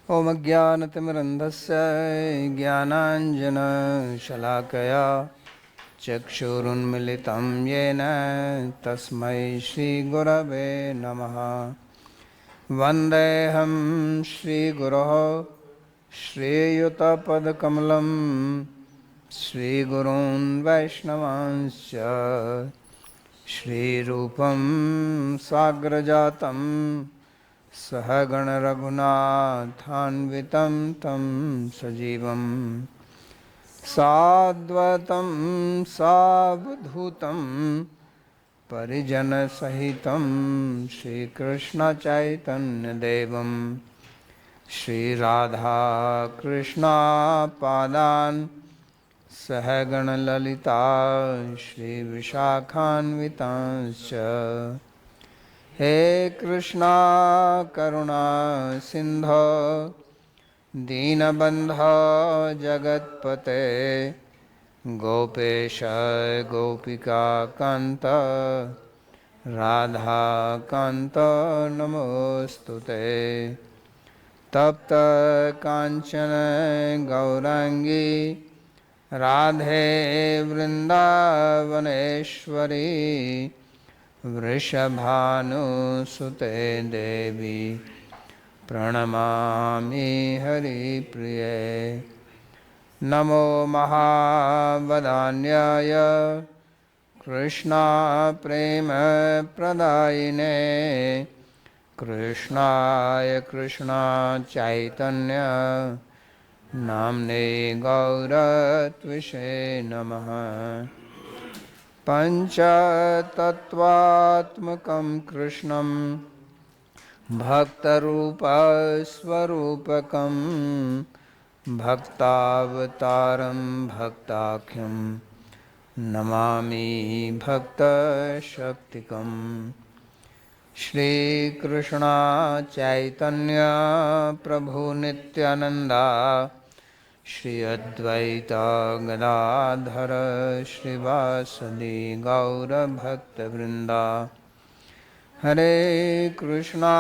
ॐ अज्ञानतिमिरन्धस्य ज्ञानाञ्जनशलाकया चक्षुरुन्मिलितं येन तस्मै श्रीगुरवे नमः। वन्देऽहं श्रीगुरोः श्रीयुतपदकमलं श्रीगुरून् वैष्णवांश्च श्रीरूपं साग्रजातं सहगणरघुनाथान्वितं तं सजीवं साद्वैतं सावधूतं परिजनसहितं श्रीकृष्णचैतन्यदेवं श्रीराधाकृष्णपादान् सहगणललिता श्रीविशाखान्वितांश्च। हे कृष्णा करुणा सिंधो दीनबन्धो जगत्पते गोपेश गोपिका कान्त राधा कान्त नमोस्तुते। तप्त कांचन गौरांगी राधे वृंदावनेश्वरी वृषभानुसुते देवी प्रणमामि हरिप्रिये। नमो महावदान्याय कृष्णा प्रेम प्रदायिने कृष्णाय कृष्णा चैतन्य नाम्ने गौरत्विषे नमः। पंचतत्वात्मकं कृष्णं भक्तरूपस्वरूपकं भक्तावतारं भक्ताख्यं नमामि भक्तशक्तिकम्। श्रीकृष्ण चैतन्य प्रभु नित्यानंदा श्री अद्वैत गदाधर श्रीवासदि गौरभक्तवृंदा। हरे कृष्णा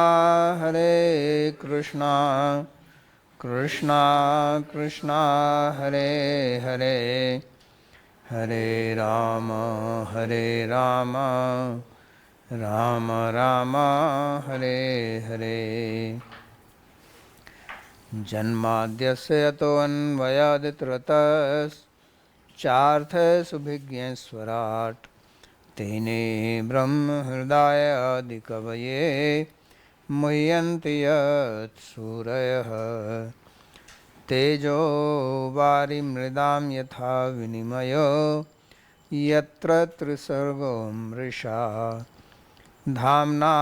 कृष्णा कृष्णा हरे हरे हरे राम राम राम हरे हरे। जन्माद्यस्य यतोऽन्वयादितरतश्चार्थसुभिज्ञस्वराट् तेने ब्रह्महृदायादिकवये मुह्यन्ति यत्सूरयः। तेजो वारिमृदां यथा विनिमयो यत्र त्रिसर्गो मृषा धाम्ना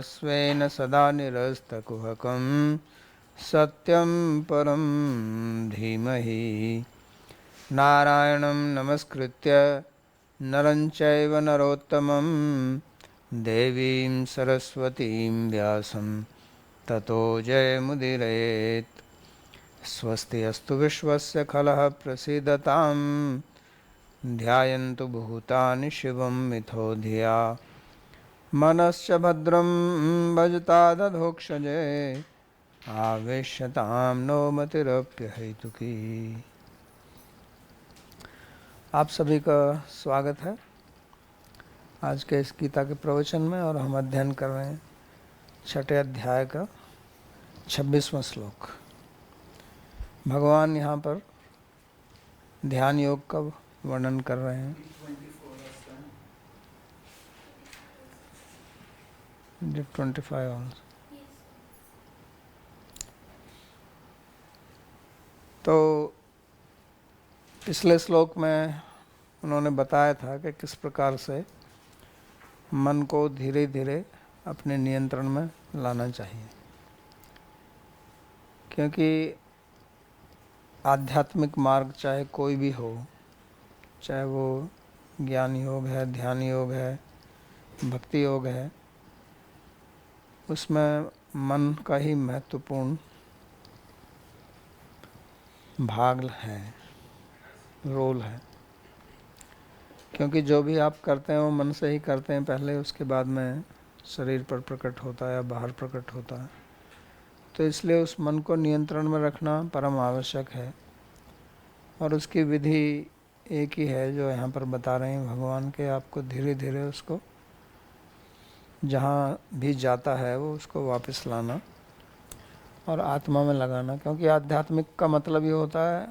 स्वेन सदा निरस्तकुहकं सत्यं परं धीमहि। नारायणं नमस्कृत्य नरं चैव नरोत्तमं देवीं सरस्वतीं व्यासं ततो जयमुदीरयेत्। स्वस्ति अस्तु विश्वस्य खलः प्रसीदतां ध्यायन्तु भूतानि शिवं मिथो धिया। मनश्च भद्रं भजता दधोक्षजे आवेश्यतां नो मतिरप्यहेतुकी। आप सभी का स्वागत है आज के इस गीता के प्रवचन में। और हम अध्ययन कर रहे हैं 6ठे अध्याय का 26वां श्लोक। भगवान यहाँ पर ध्यान योग का वर्णन कर रहे हैं। 25 also। तो पिछले श्लोक में उन्होंने बताया था कि किस प्रकार से मन को धीरे धीरे अपने नियंत्रण में लाना चाहिए, क्योंकि आध्यात्मिक मार्ग चाहे कोई भी हो, चाहे वो ज्ञान योग है, ध्यान योग है, भक्ति योग है, उसमें मन का ही महत्वपूर्ण भाग है, रोल है। क्योंकि जो भी आप करते हैं वो मन से ही करते हैं पहले, उसके बाद में शरीर पर प्रकट होता है या बाहर प्रकट होता है। तो इसलिए उस मन को नियंत्रण में रखना परम आवश्यक है। और उसकी विधि एक ही है जो यहाँ पर बता रहे हैं भगवान के, आपको धीरे धीरे उसको जहाँ भी जाता है वो उसको वापस लाना और आत्मा में लगाना। क्योंकि आध्यात्मिक का मतलब ये होता है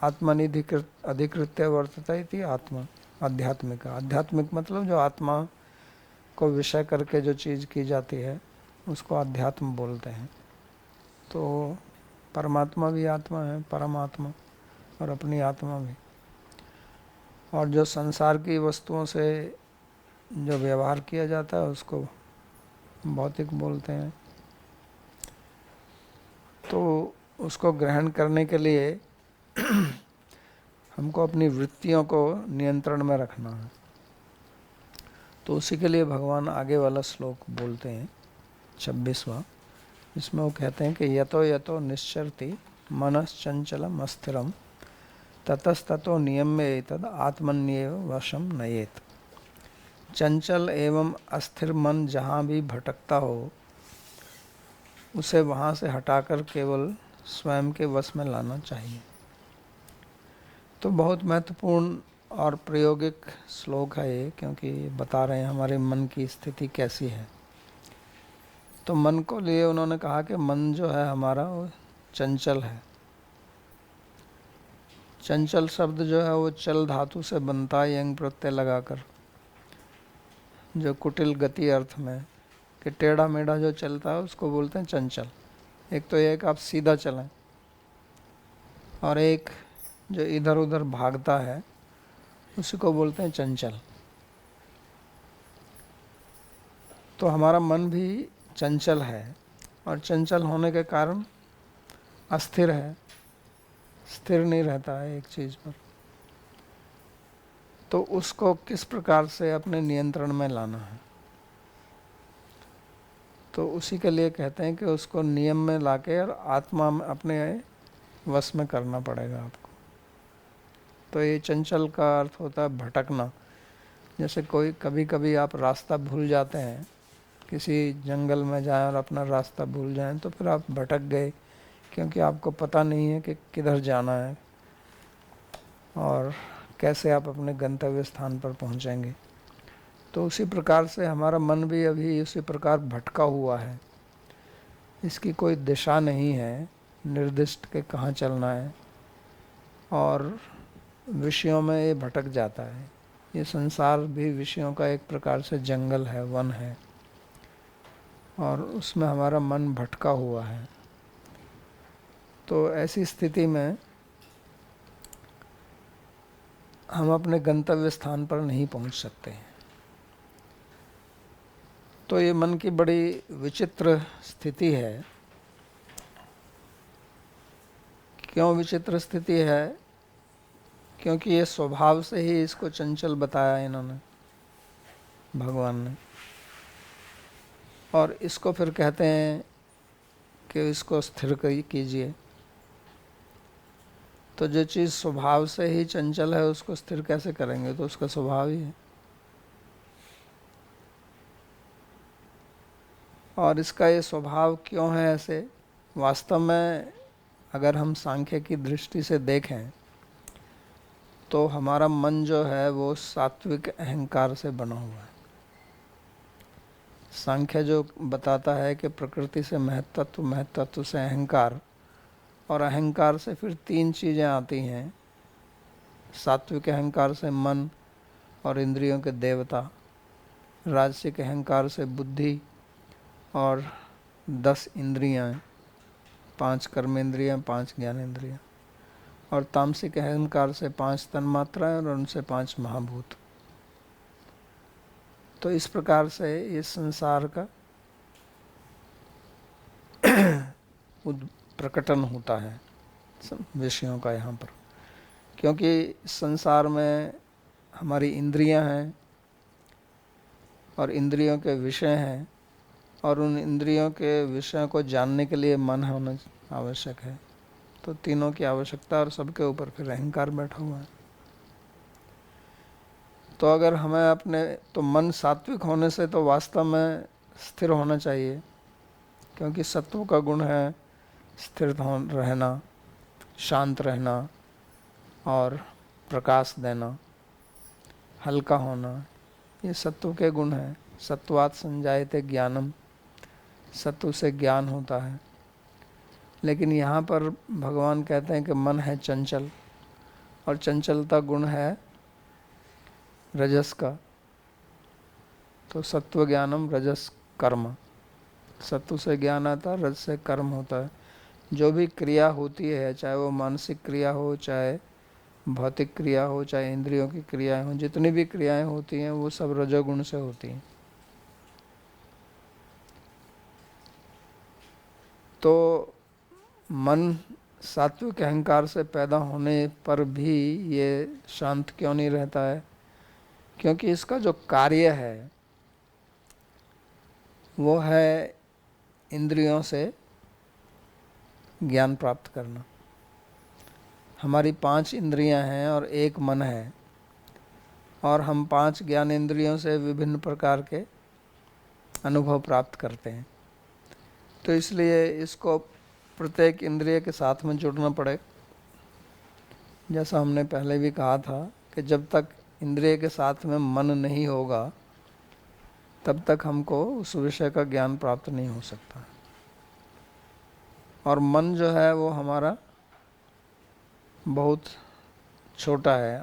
आत्मनिधिकृत अधिकृत्य वर्तते इति आत्मा। आध्यात्मिक मतलब जो आत्मा को विषय करके जो चीज़ की जाती है उसको अध्यात्म बोलते हैं। तो परमात्मा भी आत्मा है, परमात्मा, और अपनी आत्मा भी। और जो संसार की वस्तुओं से जो व्यवहार किया जाता है उसको भौतिक बोलते हैं। तो उसको ग्रहण करने के लिए हमको अपनी वृत्तियों को नियंत्रण में रखना है। तो उसी के लिए भगवान आगे वाला श्लोक बोलते हैं 26वां, जिसमें वो कहते हैं कि यतो यतो निश्चरति मनश्चंचलम अस्थिरम ततस्ततो नियम्य एतद् आत्मन्येव वशम नयेत। चंचल एवं अस्थिर मन जहाँ भी भटकता हो उसे वहाँ से हटाकर केवल स्वयं के वश में लाना चाहिए। तो बहुत महत्वपूर्ण और प्रायोगिक श्लोक है ये, क्योंकि बता रहे हैं हमारे मन की स्थिति कैसी है। तो मन को लिए उन्होंने कहा कि मन जो है हमारा वो चंचल है। चंचल शब्द जो है वो चल धातु से बनता है, यंग प्रत्यय लगाकर, जो कुटिल गति अर्थ में कि टेढ़ा मेढ़ा जो चलता है उसको बोलते हैं चंचल। एक तो एक आप सीधा चलें, और एक जो इधर उधर भागता है उसी को बोलते हैं चंचल। तो हमारा मन भी चंचल है, और चंचल होने के कारण अस्थिर है, स्थिर नहीं रहता है एक चीज़ पर। तो उसको किस प्रकार से अपने नियंत्रण में लाना है, तो उसी के लिए कहते हैं कि उसको नियम में लाके और आत्मा में अपने वश में करना पड़ेगा आपको। तो ये चंचल का अर्थ होता है भटकना। जैसे कोई कभी कभी आप रास्ता भूल जाते हैं, किसी जंगल में जाएं और अपना रास्ता भूल जाएं, तो फिर आप भटक गए, क्योंकि आपको पता नहीं है कि किधर जाना है और कैसे आप अपने गंतव्य स्थान पर पहुंचेंगे। तो उसी प्रकार से हमारा मन भी अभी उसी प्रकार भटका हुआ है। इसकी कोई दिशा नहीं है निर्दिष्ट के कहाँ चलना है, और विषयों में ये भटक जाता है। ये संसार भी विषयों का एक प्रकार से जंगल है, वन है, और उसमें हमारा मन भटका हुआ है। तो ऐसी स्थिति में हम अपने गंतव्य स्थान पर नहीं पहुंच सकते हैं। तो ये मन की बड़ी विचित्र स्थिति है। क्यों विचित्र स्थिति है? क्योंकि ये स्वभाव से ही इसको चंचल बताया इन्होंने, भगवान ने। और इसको फिर कहते हैं कि इसको स्थिर कीजिए। तो जो चीज़ स्वभाव से ही चंचल है उसको स्थिर कैसे करेंगे? तो उसका स्वभाव ही है। और इसका ये स्वभाव क्यों है ऐसे? वास्तव में अगर हम सांख्य की दृष्टि से देखें तो हमारा मन जो है वो सात्विक अहंकार से बना हुआ है। सांख्य जो बताता है कि प्रकृति से महत्त्व, महत्त्व से अहंकार, और अहंकार से फिर तीन चीज़ें आती हैं। सात्विक अहंकार से मन और इंद्रियों के देवता, राजसिक अहंकार से बुद्धि और 10 इंद्रियां, 5 कर्मेंद्रियां, 5 ज्ञानेंद्रियां, और तामसिक अहंकार से 5 तन्मात्राएं और उनसे 5 महाभूत। तो इस प्रकार से ये संसार का प्रकटन होता है विषयों का यहाँ पर। क्योंकि संसार में हमारी इंद्रियां हैं और इंद्रियों के विषय हैं, और उन इंद्रियों के विषयों को जानने के लिए मन होना आवश्यक है। तो तीनों की आवश्यकता, और सबके ऊपर फिर अहंकार बैठा हुआ है। तो अगर हमें अपने, तो मन सात्विक होने से तो वास्तव में स्थिर होना चाहिए, क्योंकि सत्व का गुण है स्थिर रहना, शांत रहना और प्रकाश देना, हल्का होना, ये सत्व के गुण हैं। सत्वात् संजायते ज्ञानम, सत्व से ज्ञान होता है। लेकिन यहाँ पर भगवान कहते हैं कि मन है चंचल, और चंचलता गुण है रजस का। तो सत्व ज्ञानम रजस कर्म, सत्व से ज्ञान आता है, रज से कर्म होता है। जो भी क्रिया होती है, चाहे वो मानसिक क्रिया हो, चाहे भौतिक क्रिया हो, चाहे इंद्रियों की क्रियाएं हो, जितनी भी क्रियाएं होती हैं वो सब रजोगुण से होती हैं। तो मन सात्विक अहंकार से पैदा होने पर भी ये शांत क्यों नहीं रहता है? क्योंकि इसका जो कार्य है वो है इंद्रियों से ज्ञान प्राप्त करना। हमारी 5 इंद्रियां हैं और एक मन है, और हम 5 ज्ञानेंद्रियों से विभिन्न प्रकार के अनुभव प्राप्त करते हैं। तो इसलिए इसको प्रत्येक इंद्रिय के साथ में जुड़ना पड़े। जैसा हमने पहले भी कहा था कि जब तक इंद्रिय के साथ में मन नहीं होगा तब तक हमको उस विषय का ज्ञान प्राप्त नहीं हो सकता। और मन जो है वो हमारा बहुत छोटा है,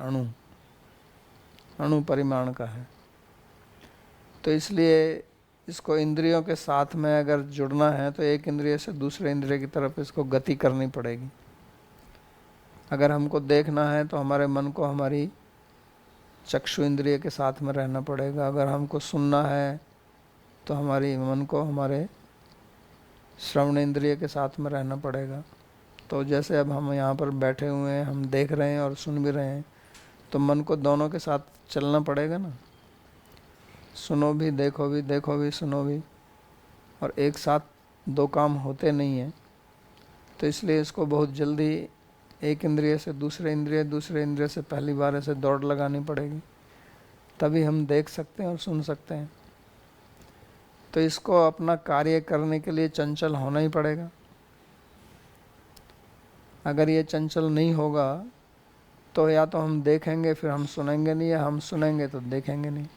अणु परिमाण का है। तो इसलिए इसको इंद्रियों के साथ में अगर जुड़ना है तो एक इंद्रिय से दूसरे इंद्रिय की तरफ इसको गति करनी पड़ेगी। अगर हमको देखना है तो हमारे मन को हमारी चक्षु इंद्रिय के साथ में रहना पड़ेगा। अगर हमको सुनना है तो हमारी मन को हमारे श्रवण इंद्रिय के साथ में रहना पड़ेगा। तो जैसे अब हम यहाँ पर बैठे हुए हैं, हम देख रहे हैं और सुन भी रहे हैं, तो मन को दोनों के साथ चलना पड़ेगा ना। सुनो भी, देखो भी, देखो भी, सुनो भी, और एक साथ 2 काम होते नहीं हैं। तो इसलिए इसको बहुत जल्दी एक इंद्रिय से दूसरे इंद्रिय, दूसरे इंद्रिय से पहली बार ऐसे दौड़ लगानी पड़ेगी, तभी हम देख सकते हैं और सुन सकते हैं। तो इसको अपना कार्य करने के लिए चंचल होना ही पड़ेगा। अगर ये चंचल नहीं होगा तो या तो हम देखेंगे फिर हम सुनेंगे नहीं, या हम सुनेंगे तो देखेंगे नहीं।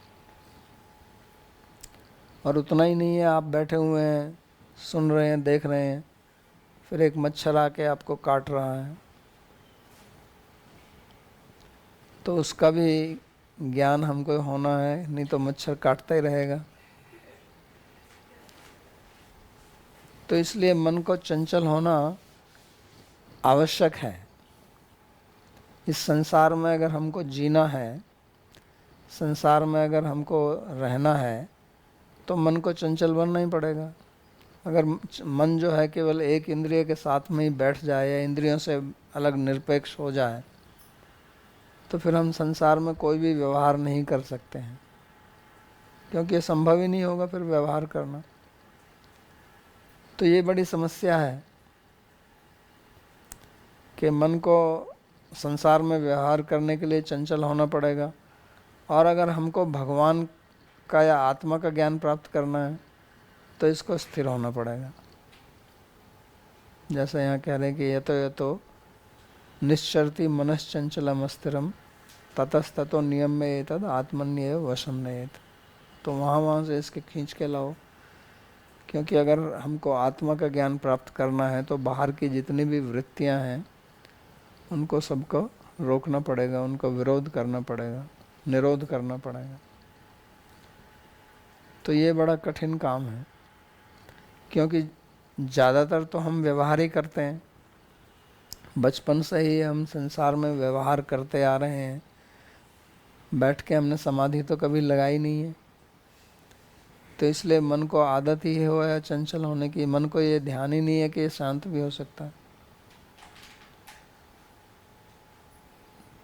और उतना ही नहीं है, आप बैठे हुए हैं, सुन रहे हैं, देख रहे हैं, फिर एक मच्छर आके आपको काट रहा है तो उसका भी ज्ञान हमको होना है, नहीं तो मच्छर काटता ही रहेगा। तो इसलिए मन को चंचल होना आवश्यक है। इस संसार में अगर हमको जीना है, संसार में अगर हमको रहना है, तो मन को चंचल बनना ही पड़ेगा। अगर मन जो है केवल एक इंद्रिय के साथ में ही बैठ जाए या इंद्रियों से अलग निरपेक्ष हो जाए तो फिर हम संसार में कोई भी व्यवहार नहीं कर सकते हैं, क्योंकि ये संभव ही नहीं होगा फिर व्यवहार करना। तो ये बड़ी समस्या है कि मन को संसार में व्यवहार करने के लिए चंचल होना पड़ेगा। और अगर हमको भगवान का या आत्मा का ज्ञान प्राप्त करना है तो इसको स्थिर होना पड़ेगा। जैसे यहाँ कह रहे हैं कि यतो निश्चरति मनश्चंचलम अस्थिरम ततस्ततो नियम में एतद आत्मन्येव वशम नयेत। तो वहाँ से इसके खींच के लाओ, क्योंकि अगर हमको आत्मा का ज्ञान प्राप्त करना है तो बाहर की जितनी भी वृत्तियाँ हैं उनको सबको रोकना पड़ेगा, उनको विरोध करना पड़ेगा, निरोध करना पड़ेगा। तो ये बड़ा कठिन काम है, क्योंकि ज़्यादातर तो हम व्यवहार ही करते हैं। बचपन से ही हम संसार में व्यवहार करते आ रहे हैं, बैठ के हमने समाधि तो कभी लगाई नहीं है। तो इसलिए मन को आदत ही हो या चंचल होने की, मन को ये ध्यान ही नहीं है कि ये शांत भी हो सकता है।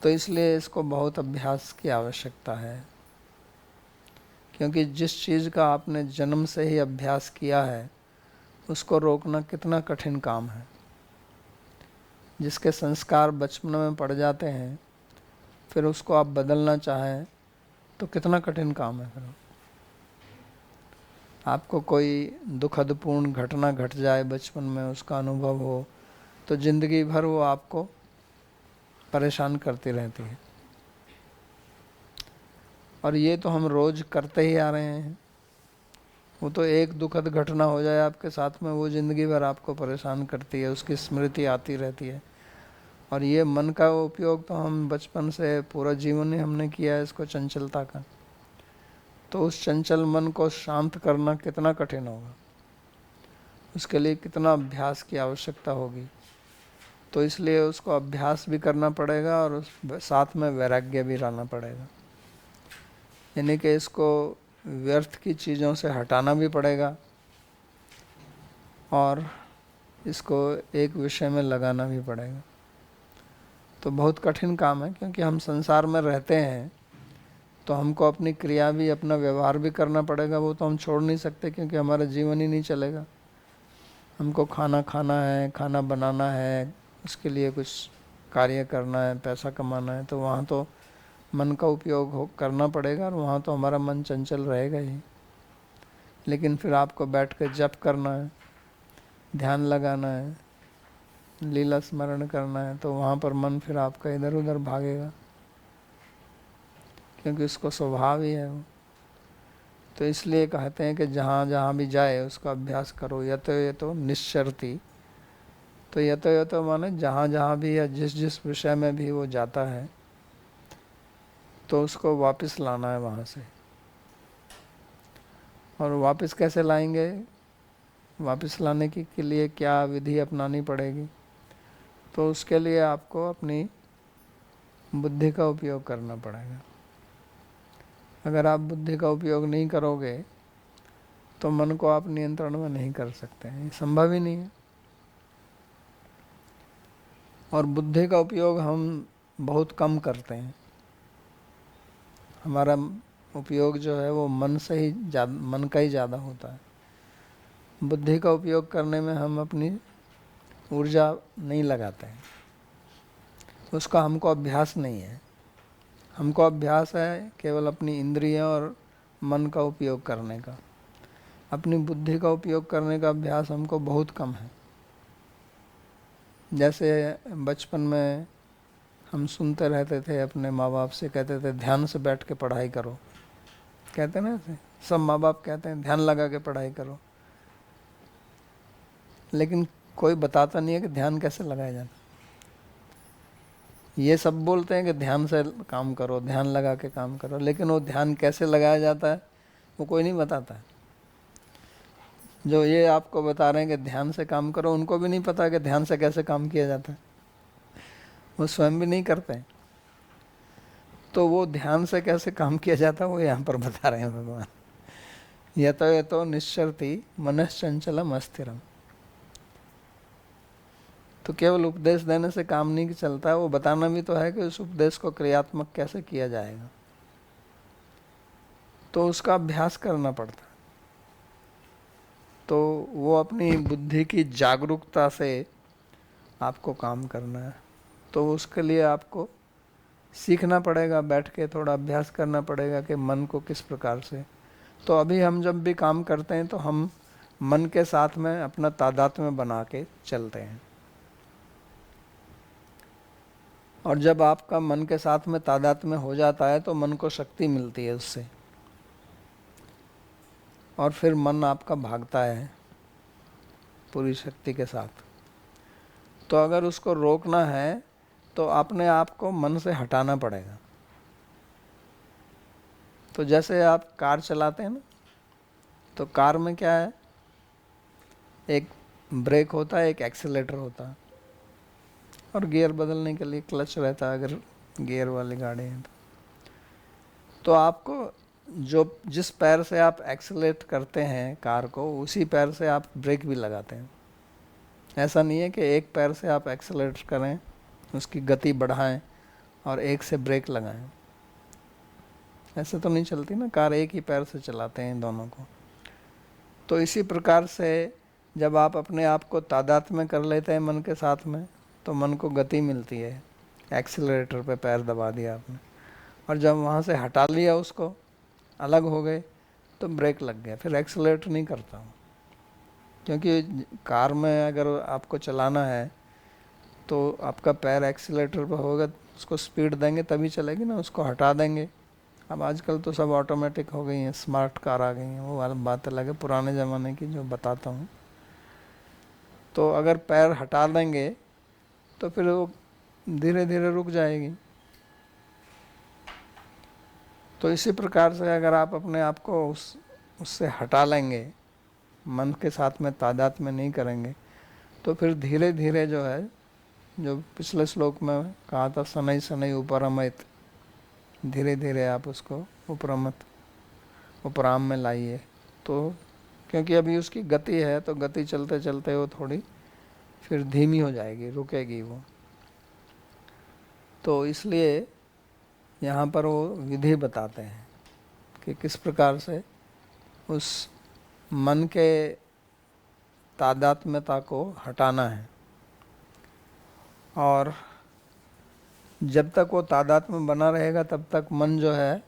तो इसलिए इसको बहुत अभ्यास की आवश्यकता है, क्योंकि जिस चीज़ का आपने जन्म से ही अभ्यास किया है उसको रोकना कितना कठिन काम है। जिसके संस्कार बचपन में पड़ जाते हैं फिर उसको आप बदलना चाहें तो कितना कठिन काम है। फिर आपको कोई दुखदपूर्ण घटना घट जाए बचपन में, उसका अनुभव हो, तो ज़िंदगी भर वो आपको परेशान करती रहती है। और ये तो हम रोज़ करते ही आ रहे हैं। वो तो एक दुखद घटना हो जाए आपके साथ में, वो ज़िंदगी भर आपको परेशान करती है, उसकी स्मृति आती रहती है। और ये मन का उपयोग तो हम बचपन से पूरा जीवन ही हमने किया है इसको, चंचलता का। तो उस चंचल मन को शांत करना कितना कठिन होगा, उसके लिए कितना अभ्यास की आवश्यकता होगी। तो इसलिए उसको अभ्यास भी करना पड़ेगा और उस साथ में वैराग्य भी रहना पड़ेगा, यानी कि इसको व्यर्थ की चीज़ों से हटाना भी पड़ेगा और इसको एक विषय में लगाना भी पड़ेगा। तो बहुत कठिन काम है, क्योंकि हम संसार में रहते हैं तो हमको अपनी क्रिया भी, अपना व्यवहार भी करना पड़ेगा। वो तो हम छोड़ नहीं सकते, क्योंकि हमारा जीवन ही नहीं चलेगा। हमको खाना खाना है, खाना बनाना है, उसके लिए कुछ कार्य करना है, पैसा कमाना है, तो वहाँ तो मन का उपयोग करना पड़ेगा और वहाँ तो हमारा मन चंचल रहेगा ही। लेकिन फिर आपको बैठ कर जप करना है, ध्यान लगाना है, लीला स्मरण करना है, तो वहाँ पर मन फिर आपका इधर उधर भागेगा, क्योंकि उसको स्वभाव ही है वो। तो इसलिए कहते हैं कि जहाँ जहाँ भी जाए उसका अभ्यास करो। यतो निश्चरति, तो यतो माने जहाँ जहाँ भी या जिस जिस विषय में भी वो जाता है तो उसको वापस लाना है वहाँ से। और वापस कैसे लाएंगे, वापस लाने के लिए क्या विधि अपनानी पड़ेगी? तो उसके लिए आपको अपनी बुद्धि का उपयोग करना पड़ेगा। अगर आप बुद्धि का उपयोग नहीं करोगे तो मन को आप नियंत्रण में नहीं कर सकते हैं, ये संभव ही नहीं है। और बुद्धि का उपयोग हम बहुत कम करते हैं। हमारा उपयोग जो है वो मन से ही मन का ही ज़्यादा होता है। बुद्धि का उपयोग करने में हम अपनी ऊर्जा नहीं लगाते हैं, उसका हमको अभ्यास नहीं है। हमको अभ्यास है केवल अपनी इंद्रियों और मन का उपयोग करने का। अपनी बुद्धि का उपयोग करने का अभ्यास हमको बहुत कम है। जैसे बचपन में हम सुनते रहते थे अपने माँ बाप से, कहते थे ध्यान से बैठ के पढ़ाई करो, कहते ना ऐसे सब माँ बाप कहते हैं ध्यान लगा के पढ़ाई करो, लेकिन कोई बताता नहीं है कि ध्यान कैसे लगाया जाता। ये सब बोलते हैं कि ध्यान से काम करो, ध्यान लगा के काम करो, लेकिन वो ध्यान कैसे लगाया जाता है वो कोई नहीं बताता है। जो ये आपको बता रहे हैं कि ध्यान से काम करो, उनको भी नहीं पता कि ध्यान से कैसे काम किया जाता है, वो स्वयं भी नहीं करते। तो वो ध्यान से कैसे काम किया जाता है वो यहाँ पर बता रहे हैं भगवान। यतो निश्चरति मनश्चंचलम अस्थिरम। तो केवल उपदेश देने से काम नहीं चलता है, वो बताना भी तो है कि उस उपदेश को क्रियात्मक कैसे किया जाएगा। तो उसका अभ्यास करना पड़ता है। तो वो अपनी बुद्धि की जागरूकता से आपको काम करना है। तो उसके लिए आपको सीखना पड़ेगा, बैठ के थोड़ा अभ्यास करना पड़ेगा कि मन को किस प्रकार से। तो अभी हम जब भी काम करते हैं तो हम मन के साथ में अपना तादात्म्य बना के चलते हैं। और जब आपका मन के साथ में तादात्म्य हो जाता है तो मन को शक्ति मिलती है उससे, और फिर मन आपका भागता है पूरी शक्ति के साथ। तो अगर उसको रोकना है तो अपने आप को मन से हटाना पड़ेगा। तो जैसे आप कार चलाते हैं ना, तो कार में क्या है, एक ब्रेक होता है, एक एक्सीलेटर होता है, और गियर बदलने के लिए क्लच रहता है अगर गियर वाली गाड़ी है तो आपको जिस पैर से आप एक्सीलेट करते हैं कार को, उसी पैर से आप ब्रेक भी लगाते हैं। ऐसा नहीं है कि एक पैर से आप एक्सीलेट करें, उसकी गति बढ़ाएं और एक से ब्रेक लगाएं। ऐसे तो नहीं चलती ना कार, एक ही पैर से चलाते हैं दोनों को। तो इसी प्रकार से जब आप अपने आप को तादात्म्य कर लेते हैं मन के साथ में, तो मन को गति मिलती है। एक्सीलरेटर पे पैर दबा दिया आपने, और जब वहाँ से हटा लिया, उसको अलग हो गए, तो ब्रेक लग गया, फिर एक्सेलरेट नहीं करता हूँ। क्योंकि कार में अगर आपको चलाना है तो आपका पैर एक्सीलेटर पर होगा, उसको स्पीड देंगे तभी चलेगी ना, उसको हटा देंगे। अब आजकल तो सब ऑटोमेटिक हो गई हैं, स्मार्ट कार आ गई हैं, वो वाला बात अलग है, पुराने ज़माने की जो बताता हूँ। तो अगर पैर हटा देंगे तो फिर वो धीरे धीरे रुक जाएगी। तो इसी प्रकार से अगर आप अपने आप को उससे हटा लेंगे, मन के साथ में तादाद में नहीं करेंगे, तो फिर धीरे धीरे जो है, जो पिछले श्लोक में कहा था शनै शनै उपरमयत, धीरे धीरे आप उसको उपराम में लाइए। तो क्योंकि अभी उसकी गति है, तो गति चलते चलते वो थोड़ी फिर धीमी हो जाएगी, रुकेगी वो। तो इसलिए यहाँ पर वो विधि बताते हैं कि किस प्रकार से उस मन के तादात्म्यता को हटाना है। और जब तक वो तादात्म्य बना रहेगा तब तक मन जो है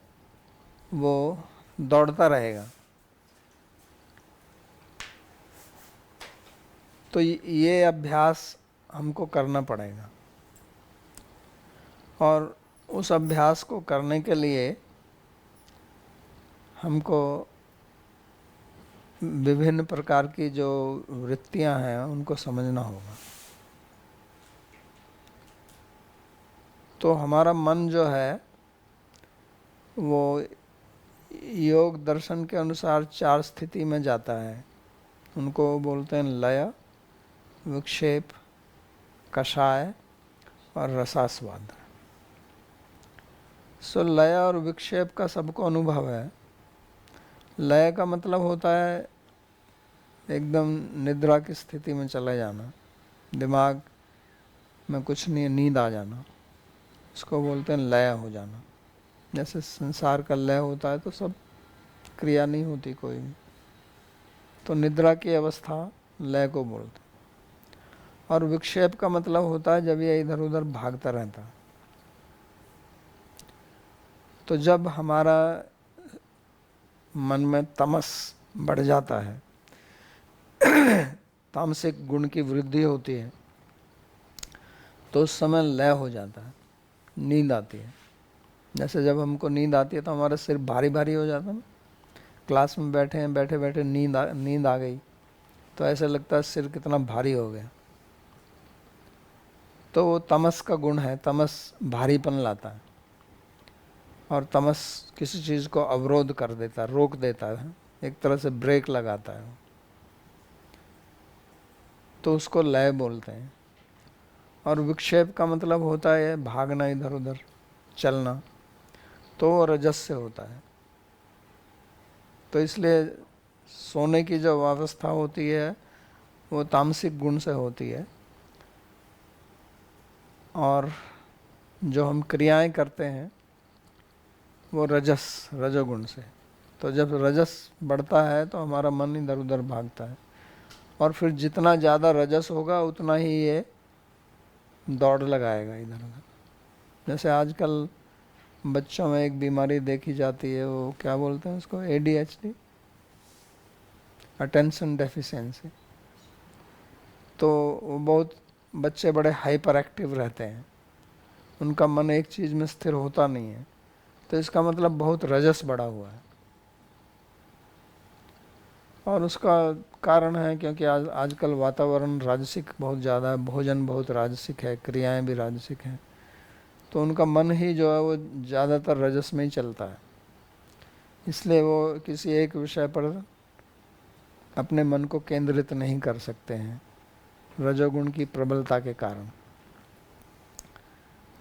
वो दौड़ता रहेगा। तो ये अभ्यास हमको करना पड़ेगा, और उस अभ्यास को करने के लिए हमको विभिन्न प्रकार की जो वृत्तियां हैं उनको समझना होगा। तो हमारा मन जो है वो योग दर्शन के अनुसार 4 स्थिति में जाता है। उनको बोलते हैं लय, विक्षेप, कषाय और रसास्वाद। सो लय और विक्षेप का सबको अनुभव है। लय का मतलब होता है एकदम निद्रा की स्थिति में चले जाना, दिमाग में कुछ नहीं, नींद आ जाना, इसको बोलते हैं लय हो जाना। जैसे संसार का लय होता है तो सब क्रिया नहीं होती कोई भी, तो निद्रा की अवस्था लय को बोलते हैं। और विक्षेप का मतलब होता है जब ये इधर उधर भागता रहता है। तो जब हमारा मन में तमस बढ़ जाता है, तामसिक गुण की वृद्धि होती है, तो उस समय लय हो जाता है, नींद आती है। जैसे जब हमको नींद आती है तो हमारा सिर भारी भारी हो जाता है ना, क्लास में बैठे हैं, बैठे बैठे नींद आ गई तो ऐसे लगता है सिर कितना भारी हो गया। तो वो तमस का गुण है, तमस भारीपन लाता है, और तमस किसी चीज़ को अवरोध कर देता है, रोक देता है, एक तरह से ब्रेक लगाता है, तो उसको लय बोलते हैं। और विक्षेप का मतलब होता है भागना, इधर उधर चलना, तो रजस से होता है। तो इसलिए सोने की जो अवस्था होती है वो तामसिक गुण से होती है, और जो हम क्रियाएं करते हैं वो रजोगुण से। तो जब रजस बढ़ता है तो हमारा मन इधर उधर भागता है, और फिर जितना ज़्यादा रजस होगा उतना ही ये दौड़ लगाएगा इधर उधर। जैसे आजकल बच्चों में एक बीमारी देखी जाती है, वो क्या बोलते हैं उसको, ADHD, अटेंशन डेफिशिएंसी। तो वो बहुत बच्चे बड़े हाइपर एक्टिव रहते हैं, उनका मन एक चीज़ में स्थिर होता नहीं है। तो इसका मतलब बहुत रजस बढ़ा हुआ है। और उसका कारण है क्योंकि आजकल वातावरण राजसिक बहुत ज़्यादा है, भोजन बहुत राजसिक है, क्रियाएं भी राजसिक हैं, तो उनका मन ही जो है वो ज़्यादातर रजस में ही चलता है। इसलिए वो किसी एक विषय पर अपने मन को केंद्रित नहीं कर सकते हैं, रजोगुण की प्रबलता के कारण।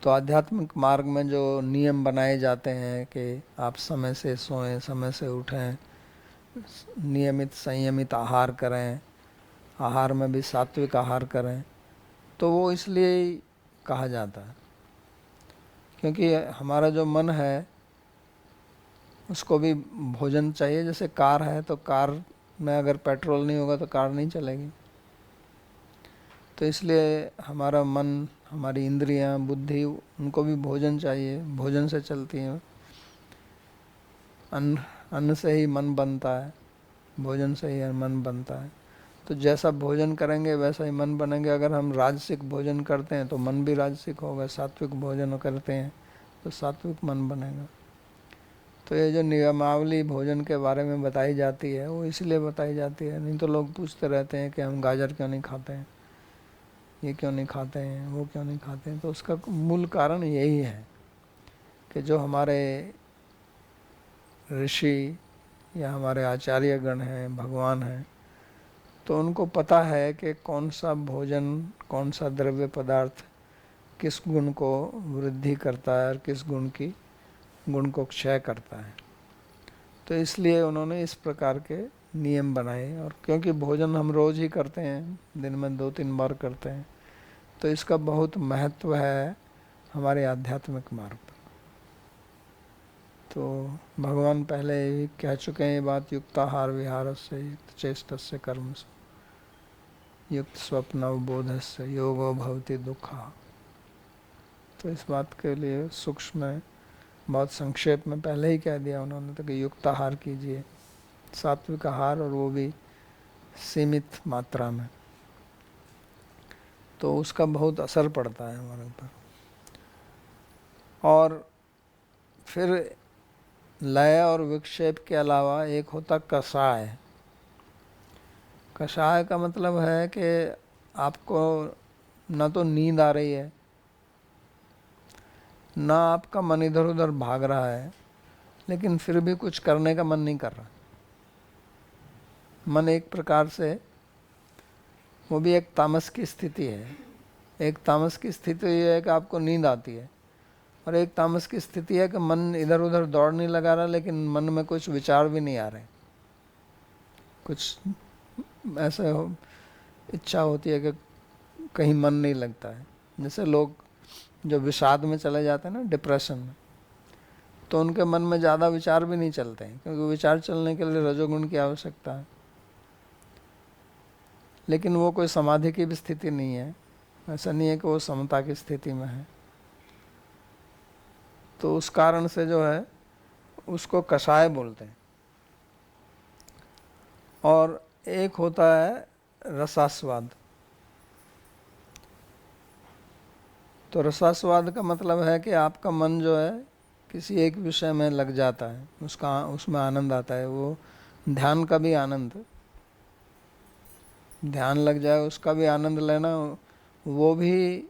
तो आध्यात्मिक मार्ग में जो नियम बनाए जाते हैं कि आप समय से सोएं, समय से उठें, नियमित संयमित आहार करें, आहार में भी सात्विक आहार करें, तो वो इसलिए कहा जाता है क्योंकि हमारा जो मन है उसको भी भोजन चाहिए। जैसे कार है तो कार में अगर पेट्रोल नहीं होगा तो कार नहीं चलेगी। तो इसलिए हमारा मन, हमारी इंद्रियां, बुद्धि, उनको भी भोजन चाहिए, भोजन से चलती हैं। अन्न से ही मन बनता है, भोजन से ही मन बनता है। तो जैसा भोजन करेंगे वैसा ही मन बनेंगे। अगर हम राजसिक भोजन करते हैं तो मन भी राजसिक होगा, सात्विक भोजन करते हैं तो सात्विक मन बनेगा। तो ये जो नियमावली भोजन के बारे में बताई जाती है वो इसलिए बताई जाती है, नहीं तो लोग पूछते रहते हैं कि हम गाजर क्यों नहीं खाते हैं, ये क्यों नहीं खाते हैं, वो क्यों नहीं खाते हैं। तो उसका मूल कारण यही है कि जो हमारे ऋषि या हमारे आचार्यगण हैं, भगवान हैं, तो उनको पता है कि कौन सा भोजन, कौन सा द्रव्य पदार्थ किस गुण को वृद्धि करता है और किस गुण को क्षय करता है। तो इसलिए उन्होंने इस प्रकार के नियम बनाए। और क्योंकि भोजन हम रोज़ ही करते हैं, दिन में 2-3 बार करते हैं, तो इसका बहुत महत्व है हमारे आध्यात्मिक मार्ग पर। तो भगवान पहले ही कह चुके हैं ये बात, युक्ताहार विहार से युक्त चेष्टस्य कर्म से युक्त स्वप्न अवबोध से योगो भवति दुखा। तो इस बात के लिए सूक्ष्म में बहुत संक्षेप में पहले ही कह दिया उन्होंने, तो कि युक्त आहार कीजिए, सात्विक आहार, और वो भी सीमित मात्रा में। तो उसका बहुत असर पड़ता है हमारे ऊपर। और फिर लय और विक्षेप के अलावा एक होता कषाय। कषाय का मतलब है कि आपको न तो नींद आ रही है, ना आपका मन इधर उधर भाग रहा है, लेकिन फिर भी कुछ करने का मन नहीं कर रहा। मन एक प्रकार से, वो भी एक तामस की स्थिति है। एक तामस की स्थिति ये है कि आपको नींद आती है, और एक तामस की स्थिति है कि मन इधर उधर दौड़ नहीं लगा रहा, लेकिन मन में कुछ विचार भी नहीं आ रहे। कुछ ऐसा इच्छा होती है कि कहीं मन नहीं लगता है। जैसे लोग जो विषाद में चले जाते हैं ना, डिप्रेशन में, तो उनके मन में ज़्यादा विचार भी नहीं चलते हैं, क्योंकि विचार चलने के लिए रजोगुण की आवश्यकता है। लेकिन वो कोई समाधि की भी स्थिति नहीं है, ऐसा नहीं है कि वो समता की स्थिति में है। तो उस कारण से जो है उसको कषाय बोलते हैं। और एक होता है रसास्वाद। तो रसास्वाद का मतलब है कि आपका मन जो है किसी एक विषय में लग जाता है, उसमें आनंद आता है। वो ध्यान का भी आनंद, ध्यान लग जाए उसका भी आनंद लेना, वो भी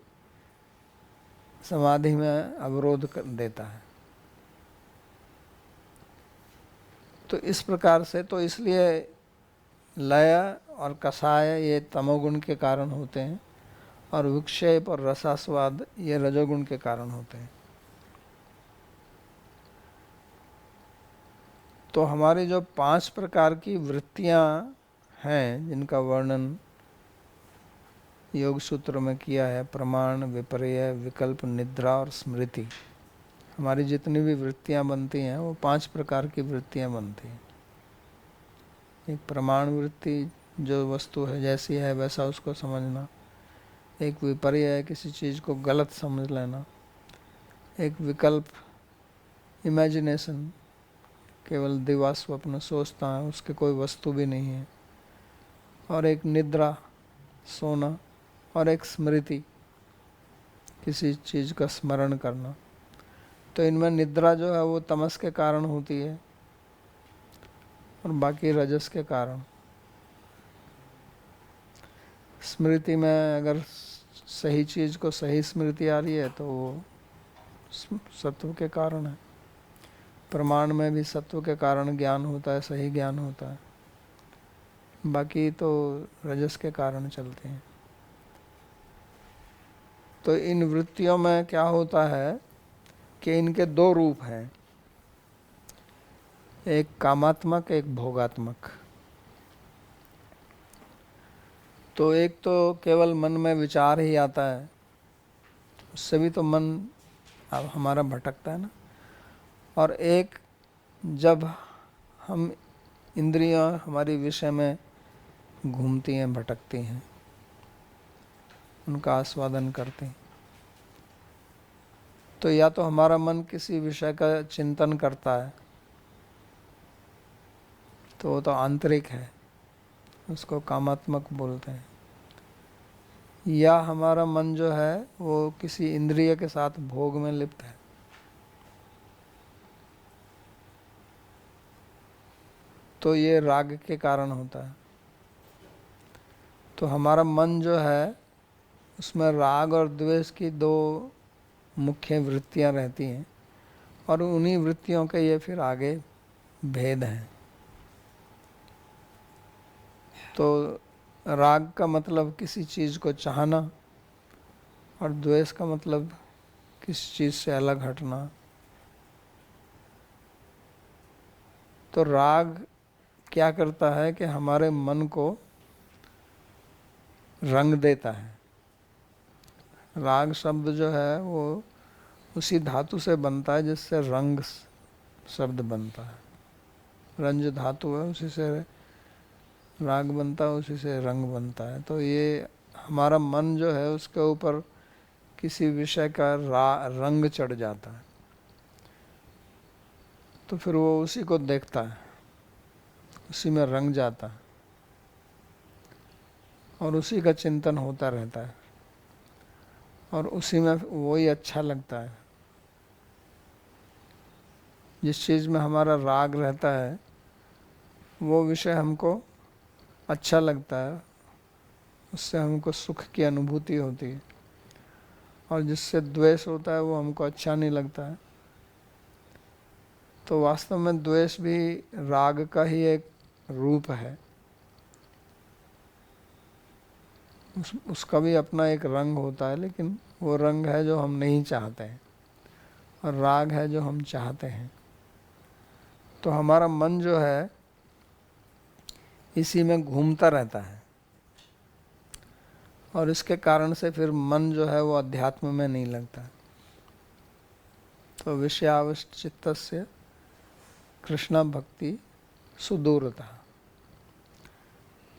समाधि में अवरोध देता है। तो इस प्रकार से, तो इसलिए लय और कषाय ये तमोगुण के कारण होते हैं, और विक्षेप और रसास्वाद ये रजोगुण के कारण होते हैं। तो हमारी जो 5 प्रकार की वृत्तियां हैं जिनका वर्णन योग सूत्र में किया है, प्रमाण, विपर्य, विकल्प, निद्रा और स्मृति, हमारी जितनी भी वृत्तियां बनती हैं वो 5 प्रकार की वृत्तियां बनती हैं। एक प्रमाण वृत्ति, जो वस्तु है जैसी है वैसा उसको समझना। एक विपर्य है, किसी चीज़ को गलत समझ लेना। एक विकल्प, इमेजिनेशन, केवल दिवा स्वप्न सोचता है, उसके कोई वस्तु भी नहीं है। और एक निद्रा, सोना। और एक स्मृति, किसी चीज़ का स्मरण करना। तो इनमें निद्रा जो है वो तमस के कारण होती है, और बाकी रजस के कारण। स्मृति में अगर सही चीज़ को सही स्मृति आ रही है तो वो सत्व के कारण है। प्रमाण में भी सत्व के कारण ज्ञान होता है, सही ज्ञान होता है। बाकी तो रजस के कारण चलते हैं। तो इन वृत्तियों में क्या होता है कि इनके 2 रूप हैं, एक कामात्मक, एक भोगात्मक। तो एक तो केवल मन में विचार ही आता है, उससे भी तो मन अब हमारा भटकता है ना। और एक, जब हम इंद्रियां हमारी विषय में घूमती हैं, भटकती हैं, उनका आस्वादन करते हैं, तो या तो हमारा मन किसी विषय का चिंतन करता है, तो वो तो आंतरिक है, उसको कामात्मक बोलते हैं। या हमारा मन जो है वो किसी इंद्रिय के साथ भोग में लिप्त है, तो ये राग के कारण होता है। तो हमारा मन जो है उसमें राग और द्वेष की दो मुख्य वृत्तियां रहती हैं, और उन्हीं वृत्तियों के ये फिर आगे भेद हैं। तो राग का मतलब किसी चीज़ को चाहना, और द्वेष का मतलब किसी चीज़ से अलग हटना। तो राग क्या करता है कि हमारे मन को रंग देता है। राग शब्द जो है वो उसी धातु से बनता है जिससे रंग शब्द बनता है। रंज धातु है, उसी से राग बनता है, उसी से रंग बनता है। तो ये हमारा मन जो है उसके ऊपर किसी विषय का रंग चढ़ जाता है, तो फिर वो उसी को देखता है, उसी में रंग जाता है और उसी का चिंतन होता रहता है, और उसी में वही अच्छा लगता है। जिस चीज़ में हमारा राग रहता है वो विषय हमको अच्छा लगता है, उससे हमको सुख की अनुभूति होती है, और जिससे द्वेष होता है वो हमको अच्छा नहीं लगता है। तो वास्तव में द्वेष भी राग का ही एक रूप है। उसका भी अपना एक रंग होता है, लेकिन वो रंग है जो हम नहीं चाहते हैं, और राग है जो हम चाहते हैं। तो हमारा मन जो है इसी में घूमता रहता है, और इसके कारण से फिर मन जो है वो अध्यात्म में नहीं लगता। तो विषयाविष्ट चित्तस्य कृष्णा भक्ति सुदूरता।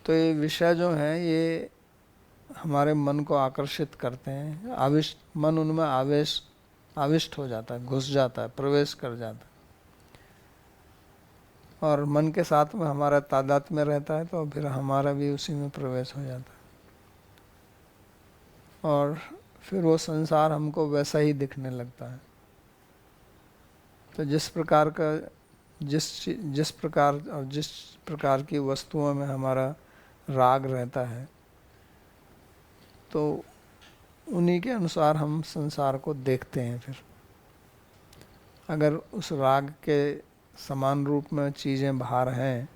तो ये विषय जो हैं ये हमारे मन को आकर्षित करते हैं। मन उनमें आविष्ट हो जाता है, घुस जाता है, प्रवेश कर जाता है, और मन के साथ में हमारा तादात्म्य में रहता है, तो फिर हमारा भी उसी में प्रवेश हो जाता है, और फिर वो संसार हमको वैसा ही दिखने लगता है। तो जिस प्रकार की वस्तुओं में हमारा राग रहता है, तो उन्हीं के अनुसार हम संसार को देखते हैं। फिर अगर उस राग के समान रूप में चीज़ें बाहर हैं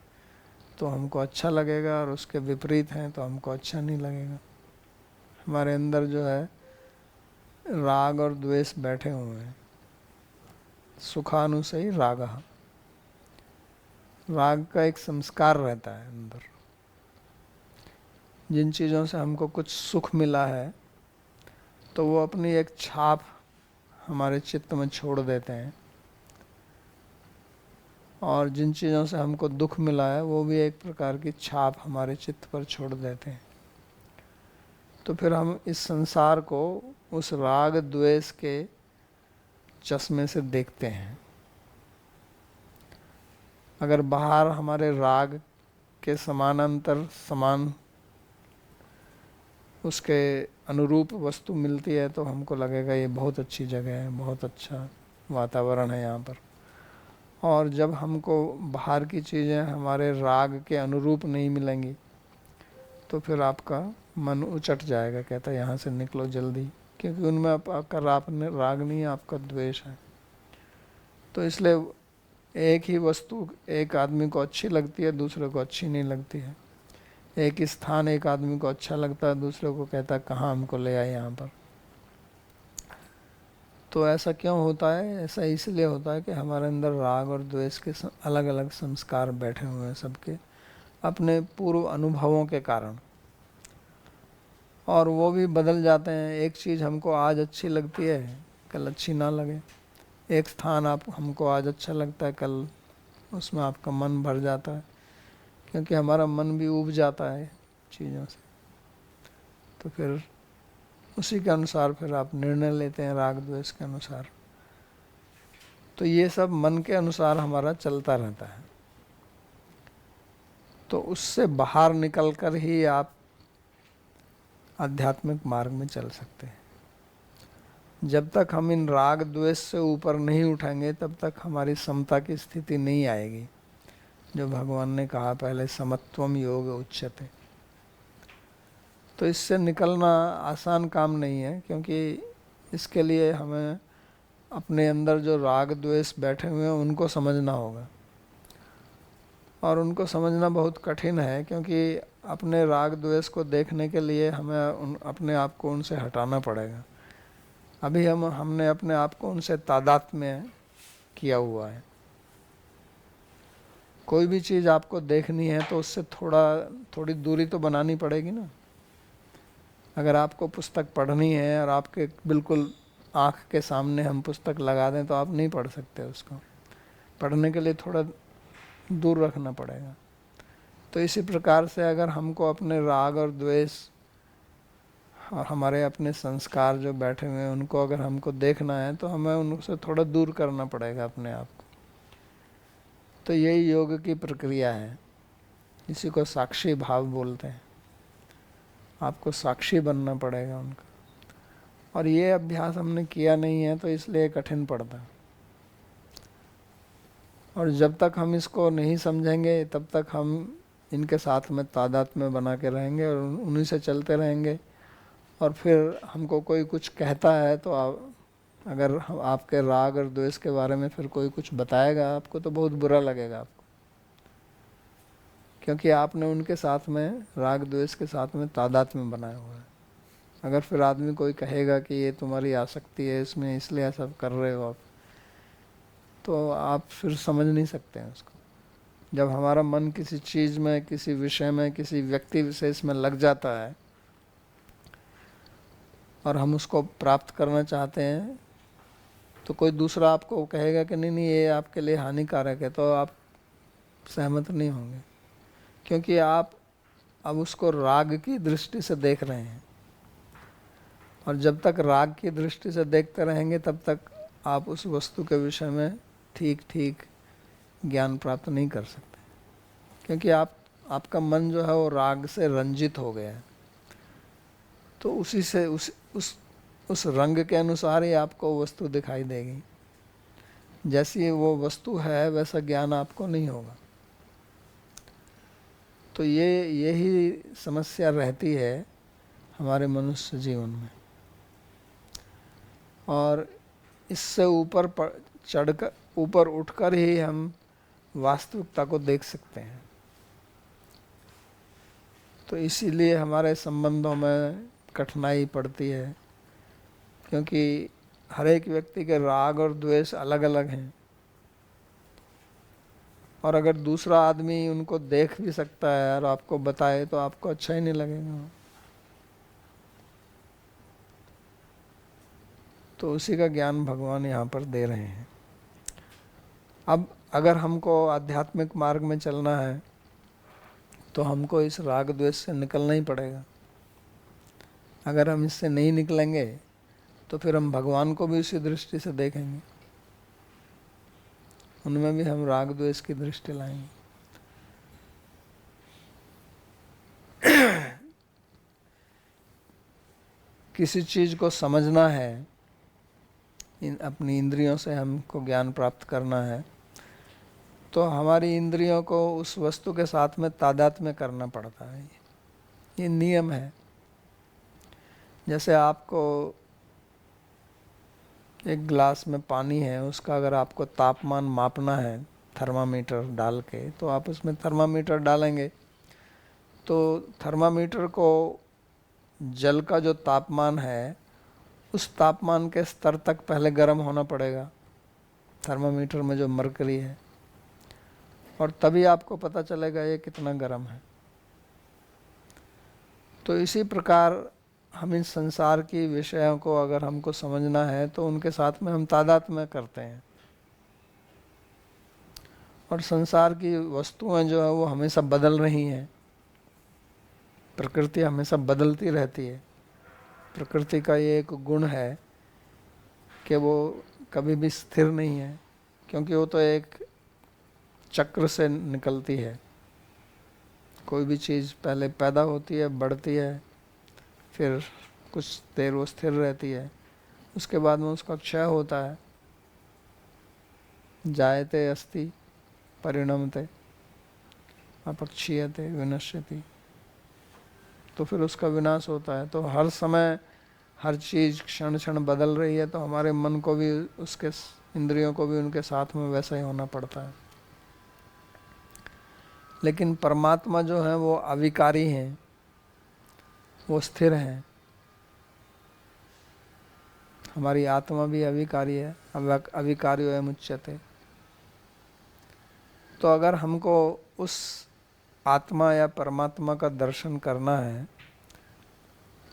तो हमको अच्छा लगेगा, और उसके विपरीत हैं तो हमको अच्छा नहीं लगेगा। हमारे अंदर जो है राग और द्वेष बैठे हुए हैं। सुखानुसई राग, राग का एक संस्कार रहता है अंदर। जिन चीज़ों से हमको कुछ सुख मिला है तो वो अपनी एक छाप हमारे चित्त में छोड़ देते हैं, और जिन चीज़ों से हमको दुख मिला है वो भी एक प्रकार की छाप हमारे चित्त पर छोड़ देते हैं। तो फिर हम इस संसार को उस राग द्वेष के चश्मे से देखते हैं। अगर बाहर हमारे राग के समानांतर समान उसके अनुरूप वस्तु मिलती है तो हमको लगेगा ये बहुत अच्छी जगह है, बहुत अच्छा वातावरण है यहाँ पर। और जब हमको बाहर की चीज़ें हमारे राग के अनुरूप नहीं मिलेंगी तो फिर आपका मन उचट जाएगा, कहता है यहाँ से निकलो जल्दी, क्योंकि उनमें आपका राग नहीं है, आपका द्वेष है। तो इसलिए एक ही वस्तु एक आदमी को अच्छी लगती है, दूसरे को अच्छी नहीं लगती है। एक ही स्थान एक आदमी को अच्छा लगता है, दूसरे को कहता है कहाँ हमको ले आए यहाँ पर। तो ऐसा क्यों होता है? ऐसा इसलिए होता है कि हमारे अंदर राग और द्वेष के अलग अलग संस्कार बैठे हुए हैं सबके, अपने पूर्व अनुभवों के कारण, और वो भी बदल जाते हैं। एक चीज़ हमको आज अच्छी लगती है, कल अच्छी ना लगे। एक स्थान हमको आज अच्छा लगता है, कल उसमें आपका मन भर जाता है, क्योंकि हमारा मन भी ऊब जाता है चीज़ों से। तो फिर उसी के अनुसार फिर आप निर्णय लेते हैं, राग द्वेष के अनुसार। तो ये सब मन के अनुसार हमारा चलता रहता है। तो उससे बाहर निकलकर ही आप आध्यात्मिक मार्ग में चल सकते हैं। जब तक हम इन राग द्वेष से ऊपर नहीं उठेंगे तब तक हमारी समता की स्थिति नहीं आएगी, जो भगवान ने कहा पहले, समत्वम योग उच्यते। तो इससे निकलना आसान काम नहीं है, क्योंकि इसके लिए हमें अपने अंदर जो राग द्वेष बैठे हुए हैं उनको समझना होगा। और उनको समझना बहुत कठिन है, क्योंकि अपने राग द्वेष को देखने के लिए हमें अपने आप को उनसे हटाना पड़ेगा। अभी हमने अपने आप को उनसे तादात्म्य किया हुआ है। कोई भी चीज़ आपको देखनी है तो उससे थोड़ी दूरी तो बनानी पड़ेगी ना। अगर आपको पुस्तक पढ़नी है और आपके बिल्कुल आँख के सामने हम पुस्तक लगा दें तो आप नहीं पढ़ सकते उसको। पढ़ने के लिए थोड़ा दूर रखना पड़ेगा। तो इसी प्रकार से अगर हमको अपने राग और द्वेष और हमारे अपने संस्कार जो बैठे हुए हैं उनको अगर हमको देखना है तो हमें उनसे थोड़ा दूर करना पड़ेगा अपने आप को। तो यही योग की प्रक्रिया है। इसी को साक्षी भाव बोलते हैं। आपको साक्षी बनना पड़ेगा उनका। और ये अभ्यास हमने किया नहीं है तो इसलिए कठिन पड़ता है। और जब तक हम इसको नहीं समझेंगे तब तक हम इनके साथ में तादात्म्य बना के रहेंगे और उन्हीं से चलते रहेंगे। और फिर हमको कोई कुछ कहता है तो अगर आपके राग और द्वेष के बारे में फिर कोई कुछ बताएगा आपको तो बहुत बुरा लगेगा आपको, क्योंकि आपने उनके साथ में राग द्वेष के साथ में तादात्म्य बनाया हुआ है। अगर फिर आदमी कोई कहेगा कि ये तुम्हारी आसक्ति है इसमें इसलिए ऐसा कर रहे हो आप, तो आप फिर समझ नहीं सकते हैं उसको। जब हमारा मन किसी चीज़ में, किसी विषय में, किसी व्यक्ति विशेष में लग जाता है और हम उसको प्राप्त करना चाहते हैं तो कोई दूसरा आपको कहेगा कि नहीं ये आपके लिए हानिकारक है, तो आप सहमत नहीं होंगे, क्योंकि आप अब उसको राग की दृष्टि से देख रहे हैं। और जब तक राग की दृष्टि से देखते रहेंगे तब तक आप उस वस्तु के विषय में ठीक ज्ञान प्राप्त नहीं कर सकते, क्योंकि आपका मन जो है वो राग से रंजित हो गया है। तो उसी से उस रंग के अनुसार ही आपको वस्तु दिखाई देगी। जैसी वो वस्तु है वैसा ज्ञान आपको नहीं होगा। तो यही समस्या रहती है हमारे मनुष्य जीवन में। और इससे ऊपर उठकर ही हम वास्तविकता को देख सकते हैं। तो इसीलिए हमारे संबंधों में कठिनाई पड़ती है, क्योंकि हर एक व्यक्ति के राग और द्वेष अलग अलग हैं। और अगर दूसरा आदमी उनको देख भी सकता है और आपको बताए तो आपको अच्छा ही नहीं लगेगा। तो उसी का ज्ञान भगवान यहाँ पर दे रहे हैं। अब अगर हमको आध्यात्मिक मार्ग में चलना है तो हमको इस राग द्वेष से निकलना ही पड़ेगा। अगर हम इससे नहीं निकलेंगे तो फिर हम भगवान को भी उसी दृष्टि से देखेंगे, उनमें भी हम राग द्वेष की दृष्टि लाएंगे। किसी चीज़ को समझना है, अपनी इंद्रियों से हमको ज्ञान प्राप्त करना है, तो हमारी इंद्रियों को उस वस्तु के साथ में तादात्म्य करना पड़ता है। ये नियम है। जैसे आपको एक गिलास में पानी है, उसका अगर आपको तापमान मापना है थर्मामीटर डाल के, तो आप उसमें थर्मामीटर डालेंगे तो थर्मामीटर को जल का जो तापमान है उस तापमान के स्तर तक पहले गर्म होना पड़ेगा, थर्मामीटर में जो मरकरी है, और तभी आपको पता चलेगा ये कितना गर्म है। तो इसी प्रकार हम इस संसार की विषयों को अगर हमको समझना है तो उनके साथ में हम तादात्म्य करते हैं। और संसार की वस्तुएं जो है वो हमेशा बदल रही हैं। प्रकृति हमेशा बदलती रहती है। प्रकृति का ये एक गुण है कि वो कभी भी स्थिर नहीं है, क्योंकि वो तो एक चक्र से निकलती है। कोई भी चीज़ पहले पैदा होती है, बढ़ती है, फिर कुछ देर वो स्थिर रहती है, उसके बाद में उसका क्षय होता है। जायते अस्ति परिणमते अपक्षीयते विनश्यति, तो फिर उसका विनाश होता है। तो हर समय हर चीज़ क्षण क्षण बदल रही है, तो हमारे मन को भी, उसके इंद्रियों को भी उनके साथ में वैसा ही होना पड़ता है। लेकिन परमात्मा जो है वो अविकारी हैं, वो स्थिर हैं। हमारी आत्मा भी अविकारी है, अविकार्यो है मुच्यते। तो अगर हमको उस आत्मा या परमात्मा का दर्शन करना है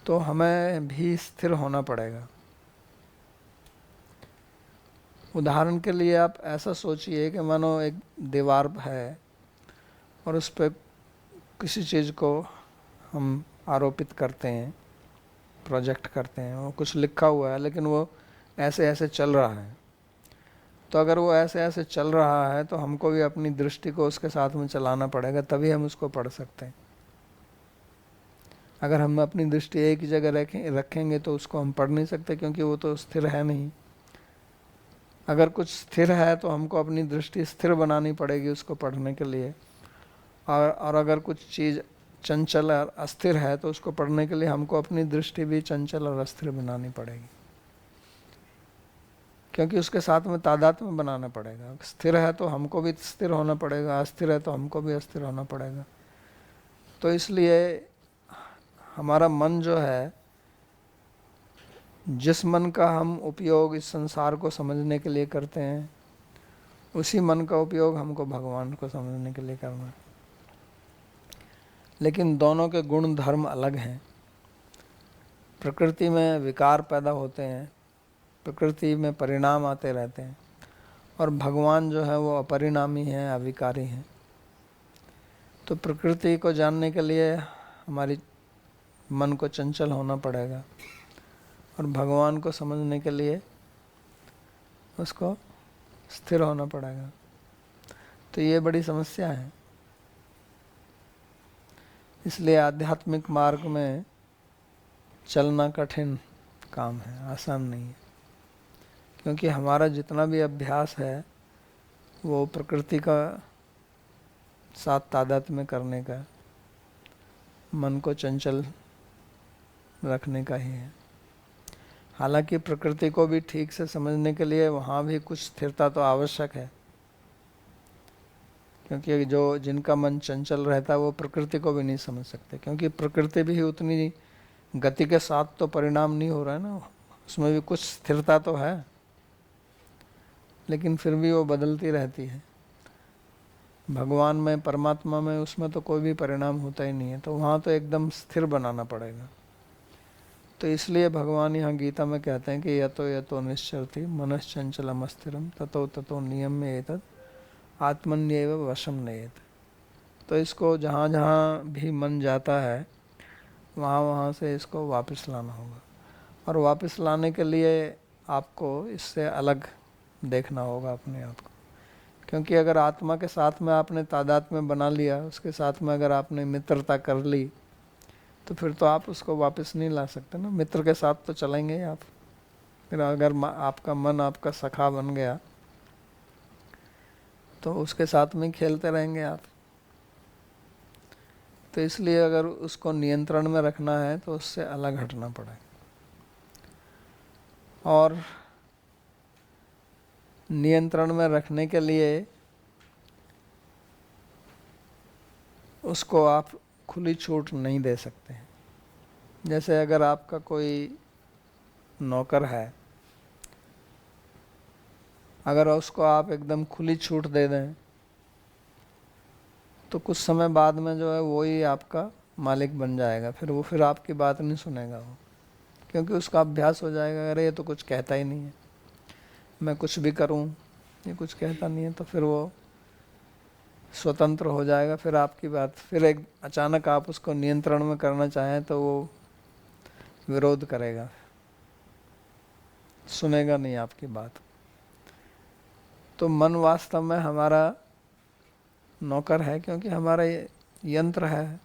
तो हमें भी स्थिर होना पड़ेगा। उदाहरण के लिए आप ऐसा सोचिए कि मानो एक दीवार है और उस पर किसी चीज़ को हम आरोपित करते हैं, प्रोजेक्ट करते हैं, वो कुछ लिखा हुआ है लेकिन वो ऐसे ऐसे चल रहा है। तो अगर वो ऐसे ऐसे चल रहा है तो हमको भी अपनी दृष्टि को उसके साथ में चलाना पड़ेगा, तभी हम उसको पढ़ सकते हैं। अगर हम अपनी दृष्टि एक ही जगह रखेंगे तो उसको हम पढ़ नहीं सकते, क्योंकि वो तो स्थिर है नहीं। अगर कुछ स्थिर है तो हमको अपनी दृष्टि स्थिर बनानी पड़ेगी उसको पढ़ने के लिए, और अगर कुछ चीज़ चंचल और अस्थिर है तो उसको पढ़ने के लिए हमको अपनी दृष्टि भी चंचल और अस्थिर बनानी पड़ेगी, क्योंकि उसके साथ में तादात्म्य बनाना पड़ेगा। स्थिर है तो हमको भी स्थिर होना पड़ेगा, अस्थिर है तो हमको भी अस्थिर होना पड़ेगा। तो इसलिए हमारा मन जो है, जिस मन का हम उपयोग इस संसार को समझने के लिए करते हैं, उसी मन का उपयोग हमको भगवान को समझने के लिए करना है। लेकिन दोनों के गुण धर्म अलग हैं। प्रकृति में विकार पैदा होते हैं, प्रकृति में परिणाम आते रहते हैं, और भगवान जो है वो अपरिणामी हैं, अविकारी हैं। तो प्रकृति को जानने के लिए हमारी मन को चंचल होना पड़ेगा, और भगवान को समझने के लिए उसको स्थिर होना पड़ेगा। तो ये बड़ी समस्या है। इसलिए आध्यात्मिक मार्ग में चलना कठिन काम है, आसान नहीं है, क्योंकि हमारा जितना भी अभ्यास है वो प्रकृति का साथ तादात्म्य करने का, मन को चंचल रखने का ही है। हालांकि प्रकृति को भी ठीक से समझने के लिए वहाँ भी कुछ स्थिरता तो आवश्यक है, क्योंकि जो जिनका मन चंचल रहता है वो प्रकृति को भी नहीं समझ सकते, क्योंकि प्रकृति भी उतनी गति के साथ तो परिणाम नहीं हो रहा है ना, उसमें भी कुछ स्थिरता तो है, लेकिन फिर भी वो बदलती रहती है। भगवान में, परमात्मा में, उसमें तो कोई भी परिणाम होता ही नहीं है, तो वहाँ तो एकदम स्थिर बनाना पड़ेगा। तो इसलिए भगवान यहाँ गीता में कहते हैं कि यतो यतो निश्चरति मनश्चंचलम अस्थिरम ततो ततो नियम्य एतत् आत्मन्येव वशम नयेत। तो इसको जहाँ जहाँ भी मन जाता है वहाँ वहाँ से इसको वापस लाना होगा, और वापस लाने के लिए आपको इससे अलग देखना होगा अपने आप को। क्योंकि अगर आत्मा के साथ में आपने तादात्म्य बना लिया, उसके साथ में अगर आपने मित्रता कर ली, तो फिर तो आप उसको वापस नहीं ला सकते ना। मित्र के साथ तो चलेंगे ही आप। फिर अगर आपका मन आपका सखा बन गया तो उसके साथ में खेलते रहेंगे आप। तो इसलिए अगर उसको नियंत्रण में रखना है तो उससे अलग हटना पड़ेगा, और नियंत्रण में रखने के लिए उसको आप खुली छूट नहीं दे सकते हैं। जैसे अगर आपका कोई नौकर है, अगर उसको आप एकदम खुली छूट दे दें तो कुछ समय बाद में जो है वो ही आपका मालिक बन जाएगा। फिर आपकी बात नहीं सुनेगा वो, क्योंकि उसका अभ्यास हो जाएगा, अरे ये तो कुछ कहता ही नहीं है, मैं कुछ भी करूं ये कुछ कहता नहीं है। तो फिर वो स्वतंत्र हो जाएगा। फिर आपकी बात, फिर एक अचानक आप उसको नियंत्रण में करना चाहें तो वो विरोध करेगा, सुनेगा नहीं आपकी बात। तो मन वास्तव में हमारा नौकर है, क्योंकि हमारा यंत्र है,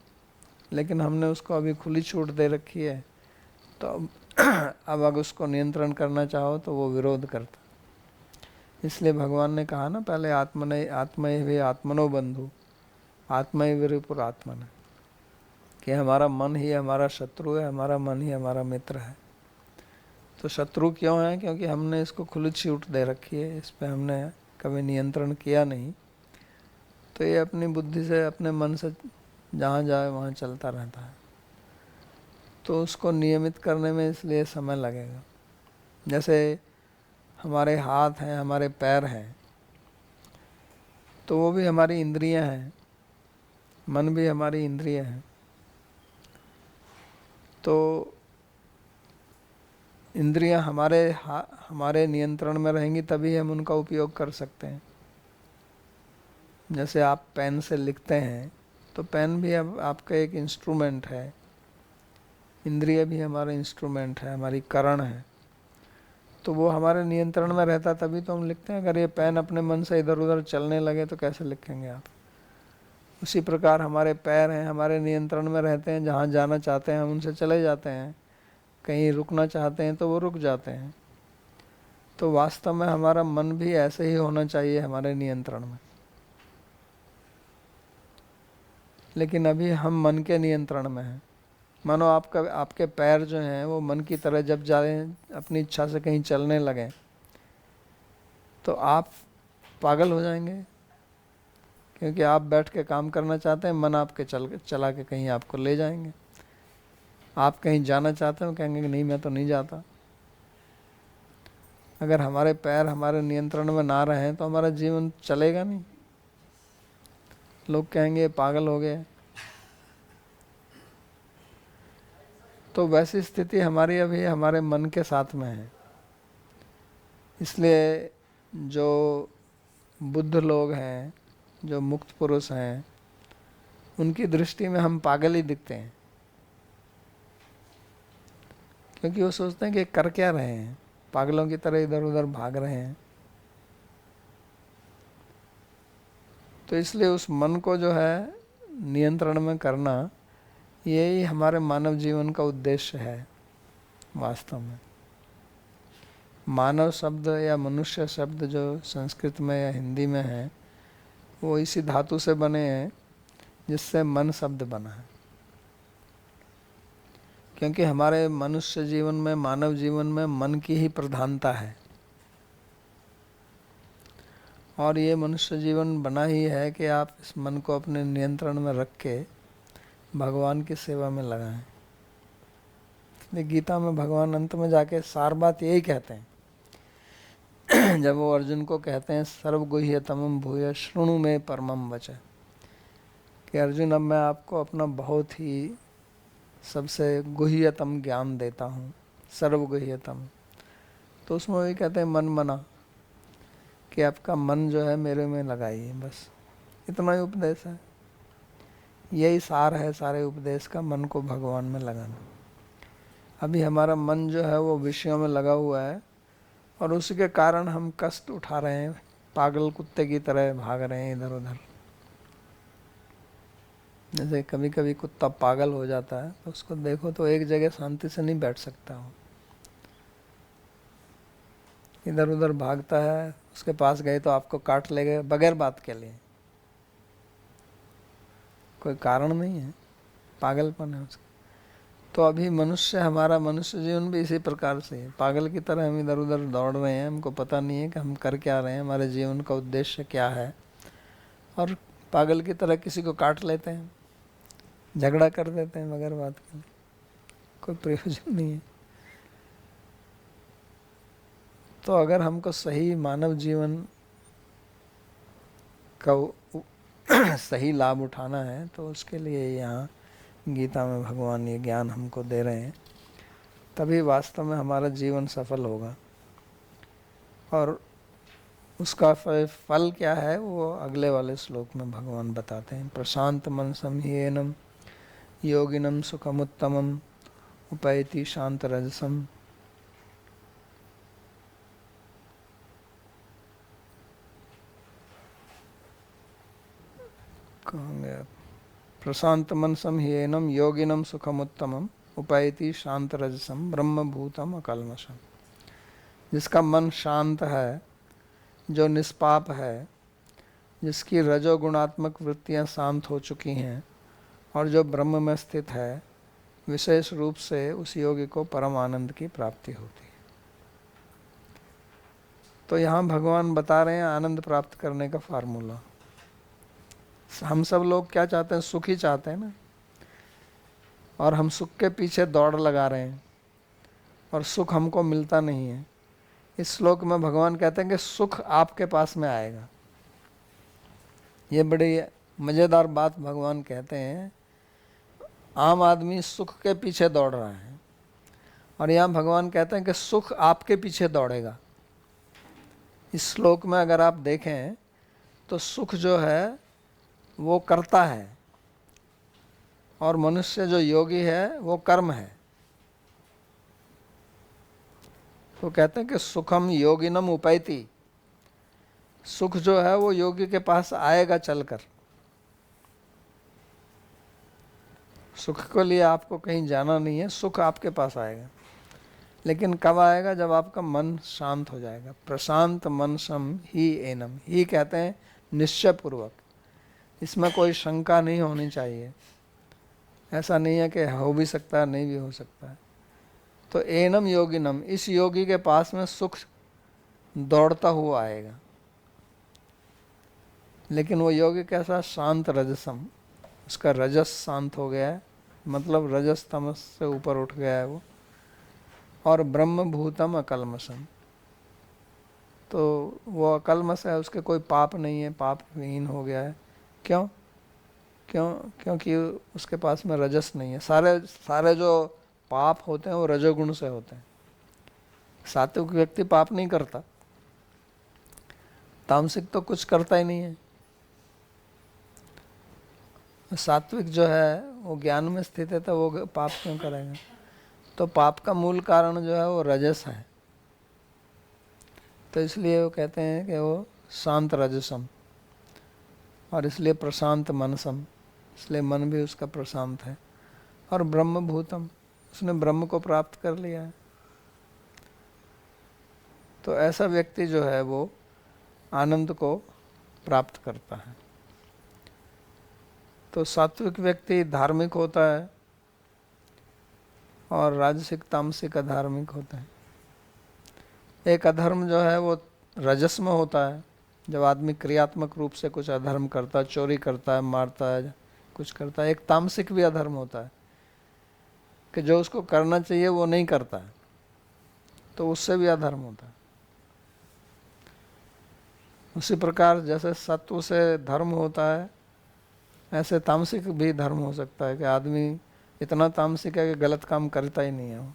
लेकिन हमने उसको अभी खुली छूट दे रखी है, तो अब अगर उसको नियंत्रण करना चाहो तो वो विरोध करता। इसलिए भगवान ने कहा ना पहले, आत्मैव आत्मनो बंधु आत्मैव रिपुरात्मन, कि हमारा मन ही हमारा शत्रु है, हमारा मन ही हमारा मित्र है। तो शत्रु क्यों है? क्योंकि हमने इसको खुली छूट दे रखी है, इस पर हमने कभी नियंत्रण किया नहीं। तो ये अपनी बुद्धि से, अपने मन से जहाँ जाए वहाँ चलता रहता है। तो उसको नियमित करने में इसलिए समय लगेगा। जैसे हमारे हाथ हैं, हमारे पैर हैं, तो वो भी हमारी इंद्रियां हैं, मन भी हमारी इंद्रिय है। तो इंद्रियां हमारे नियंत्रण में रहेंगी तभी हम उनका उपयोग कर सकते हैं। जैसे आप पेन से लिखते हैं, तो पेन भी अब आपका एक इंस्ट्रूमेंट है, इंद्रिय भी हमारा इंस्ट्रूमेंट है, हमारी करण है। तो वो हमारे नियंत्रण में रहता तभी तो हम लिखते हैं। अगर ये पेन अपने मन से इधर उधर चलने लगे तो कैसे लिखेंगे आप? उसी प्रकार हमारे पैर हैं, हमारे नियंत्रण में रहते हैं, जहाँ जाना चाहते हैं हम उनसे चले जाते हैं, कहीं रुकना चाहते हैं तो वो रुक जाते हैं। तो वास्तव में हमारा मन भी ऐसे ही होना चाहिए हमारे नियंत्रण में। लेकिन अभी हम मन के नियंत्रण में हैं। मानो आपके पैर जो हैं वो मन की तरह जब जाए अपनी इच्छा से कहीं चलने लगें तो आप पागल हो जाएंगे, क्योंकि आप बैठ के काम करना चाहते हैं, मन आपके चला के कहीं आपको ले जाएंगे। आप कहीं जाना चाहते हो, कहेंगे कि नहीं मैं तो नहीं जाता। अगर हमारे पैर हमारे नियंत्रण में ना रहें तो हमारा जीवन चलेगा नहीं। लोग कहेंगे पागल हो गए। तो वैसी स्थिति हमारी अभी हमारे मन के साथ में है। इसलिए जो बुद्ध लोग हैं, जो मुक्त पुरुष हैं, उनकी दृष्टि में हम पागल ही दिखते हैं, क्योंकि वो सोचते हैं कि कर क्या रहे हैं, पागलों की तरह इधर उधर भाग रहे हैं। तो इसलिए उस मन को जो है नियंत्रण में करना, यही हमारे मानव जीवन का उद्देश्य है वास्तव में। मानव शब्द या मनुष्य शब्द जो संस्कृत में या हिंदी में है, वो इसी धातु से बने हैं जिससे मन शब्द बना है। क्योंकि हमारे मनुष्य जीवन में, मानव जीवन में मन की ही प्रधानता है। और ये मनुष्य जीवन बना ही है कि आप इस मन को अपने नियंत्रण में रख के भगवान की सेवा में लगाएं। इसलिए गीता में भगवान अंत में जाके सार बात यही कहते हैं जब वो अर्जुन को कहते हैं सर्वगुह्यतमं भूय शृणु मे परमं वच, कि अर्जुन अब मैं आपको अपना बहुत ही सबसे गुह्यतम ज्ञान देता हूँ, सर्वगुह्यतम। तो उसमें वही कहते हैं मन मना, कि आपका मन जो है मेरे में लगाइए, बस इतना ही उपदेश है। यही सार है सारे उपदेश का, मन को भगवान में लगाना। अभी हमारा मन जो है वो विषयों में लगा हुआ है और उसी के कारण हम कष्ट उठा रहे हैं, पागल कुत्ते की तरह भाग रहे हैं इधर उधर। जैसे कभी कभी कुत्ता पागल हो जाता है तो उसको देखो तो एक जगह शांति से नहीं बैठ सकता हो, इधर उधर भागता है। उसके पास गए तो आपको काट लेगा बगैर बात के लिए, कोई कारण नहीं है, पागलपन है उसका। तो अभी मनुष्य, हमारा मनुष्य जीवन भी इसी प्रकार से है, पागल की तरह हम इधर उधर दौड़ रहे हैं। हमको पता नहीं है कि हम कर क्या रहे हैं, हमारे जीवन का उद्देश्य क्या है, और पागल की तरह किसी को काट लेते हैं, झगड़ा कर देते हैं बगैर बात के, कोई प्रयोजन नहीं है। तो अगर हमको सही मानव जीवन का सही लाभ उठाना है तो उसके लिए यहाँ गीता में भगवान ये ज्ञान हमको दे रहे हैं, तभी वास्तव में हमारा जीवन सफल होगा। और उसका फल क्या है वो अगले वाले श्लोक में भगवान बताते हैं। प्रशांत मन संह्येनम योगिनम सुखमुत्तमम उपैति शांत रजसम। कहाँ गया? प्रशांत मनसम ह्येनम योगिनम सुखमुत्तमम उपैति शांत रजसम ब्रह्मभूतम अकल्मषम। जिसका मन शांत है, जो निष्पाप है, जिसकी रजोगुणात्मक वृत्तियां शांत हो चुकी हैं और जो ब्रह्म में स्थित है, विशेष रूप से उस योगी को परम आनंद की प्राप्ति होती है। तो यहाँ भगवान बता रहे हैं आनंद प्राप्त करने का फार्मूला। हम सब लोग क्या चाहते हैं? सुख ही चाहते हैं ना, और हम सुख के पीछे दौड़ लगा रहे हैं और सुख हमको मिलता नहीं है। इस श्लोक में भगवान कहते हैं कि सुख आपके पास में आएगा। ये बड़ी मज़ेदार बात भगवान कहते हैं। आम आदमी सुख के पीछे दौड़ रहा है और यहाँ भगवान कहते हैं कि सुख आपके पीछे दौड़ेगा। इस श्लोक में अगर आप देखें तो सुख जो है वो कर्ता है और मनुष्य जो योगी है वो कर्म है। तो कहते हैं कि सुखम योगिनम उपैति, सुख जो है वो योगी के पास आएगा चलकर। सुख के लिए आपको कहीं जाना नहीं है, सुख आपके पास आएगा। लेकिन कब आएगा? जब आपका मन शांत हो जाएगा। प्रशांत मनसम ही एनम, ही कहते हैं निश्चय पूर्वक। इसमें कोई शंका नहीं होनी चाहिए। ऐसा नहीं है कि हो भी सकता है, नहीं भी हो सकता है। तो एनम योगिनम, इस योगी के पास में सुख दौड़ता हुआ आएगा। लेकिन वो योगी कैसा? शांत रजसम, उसका रजस शांत हो गया है, मतलब रजस तमस से ऊपर उठ गया है वो। और ब्रह्म भूतम अकल्मषम, तो वो अकल्मष है, उसके कोई पाप नहीं है, पाप विहीन हो गया है। क्यों? क्योंकि उसके पास में रजस नहीं है। सारे जो पाप होते हैं वो रजोगुण से होते हैं। सात्विक व्यक्ति पाप नहीं करता, तामसिक तो कुछ करता ही नहीं है। सात्विक जो है वो ज्ञान में स्थित है, तो वो पाप क्यों करेगा? तो पाप का मूल कारण जो है वो रजस है। तो इसलिए वो कहते हैं कि वो शांत रजसम, और इसलिए प्रशांत मनसम, इसलिए मन भी उसका प्रशांत है। और ब्रह्म भूतम, उसने ब्रह्म को प्राप्त कर लिया है। तो ऐसा व्यक्ति जो है वो आनंद को प्राप्त करता है। तो सात्विक व्यक्ति धार्मिक होता है और राजसिक तामसिक अधार्मिक होता है। एक अधर्म जो है वो रजस में होता है, जब आदमी क्रियात्मक रूप से कुछ अधर्म करता है, चोरी करता है, मारता है, कुछ करता है। एक तामसिक भी अधर्म होता है कि जो उसको करना चाहिए वो नहीं करता है, तो उससे भी अधर्म होता है। उसी प्रकार जैसे सत्व से धर्म होता है, ऐसे तामसिक भी धर्म हो सकता है कि आदमी इतना तामसिक है कि गलत काम करता ही नहीं है वो।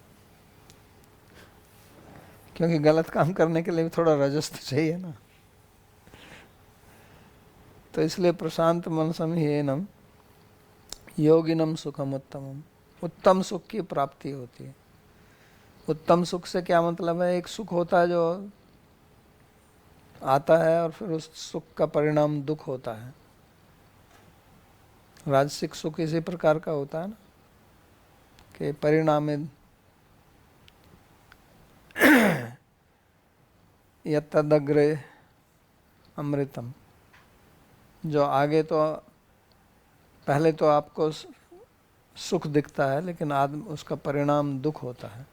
क्योंकि गलत काम करने के लिए भी थोड़ा रजस तो चाहिए ना। तो इसलिए प्रशांत मनसम ह्येनम योगिनम सुखम उत्तमम, उत्तम सुख की प्राप्ति होती है। उत्तम सुख से क्या मतलब है? एक सुख होता है जो आता है और फिर उस सुख का परिणाम दुख होता है। राजसिक सुख इसी प्रकार का होता है ना, कि परिणाम यत्तदग्रे अमृतम, जो आगे तो पहले तो आपको सुख दिखता है लेकिन उसका परिणाम दुख होता है।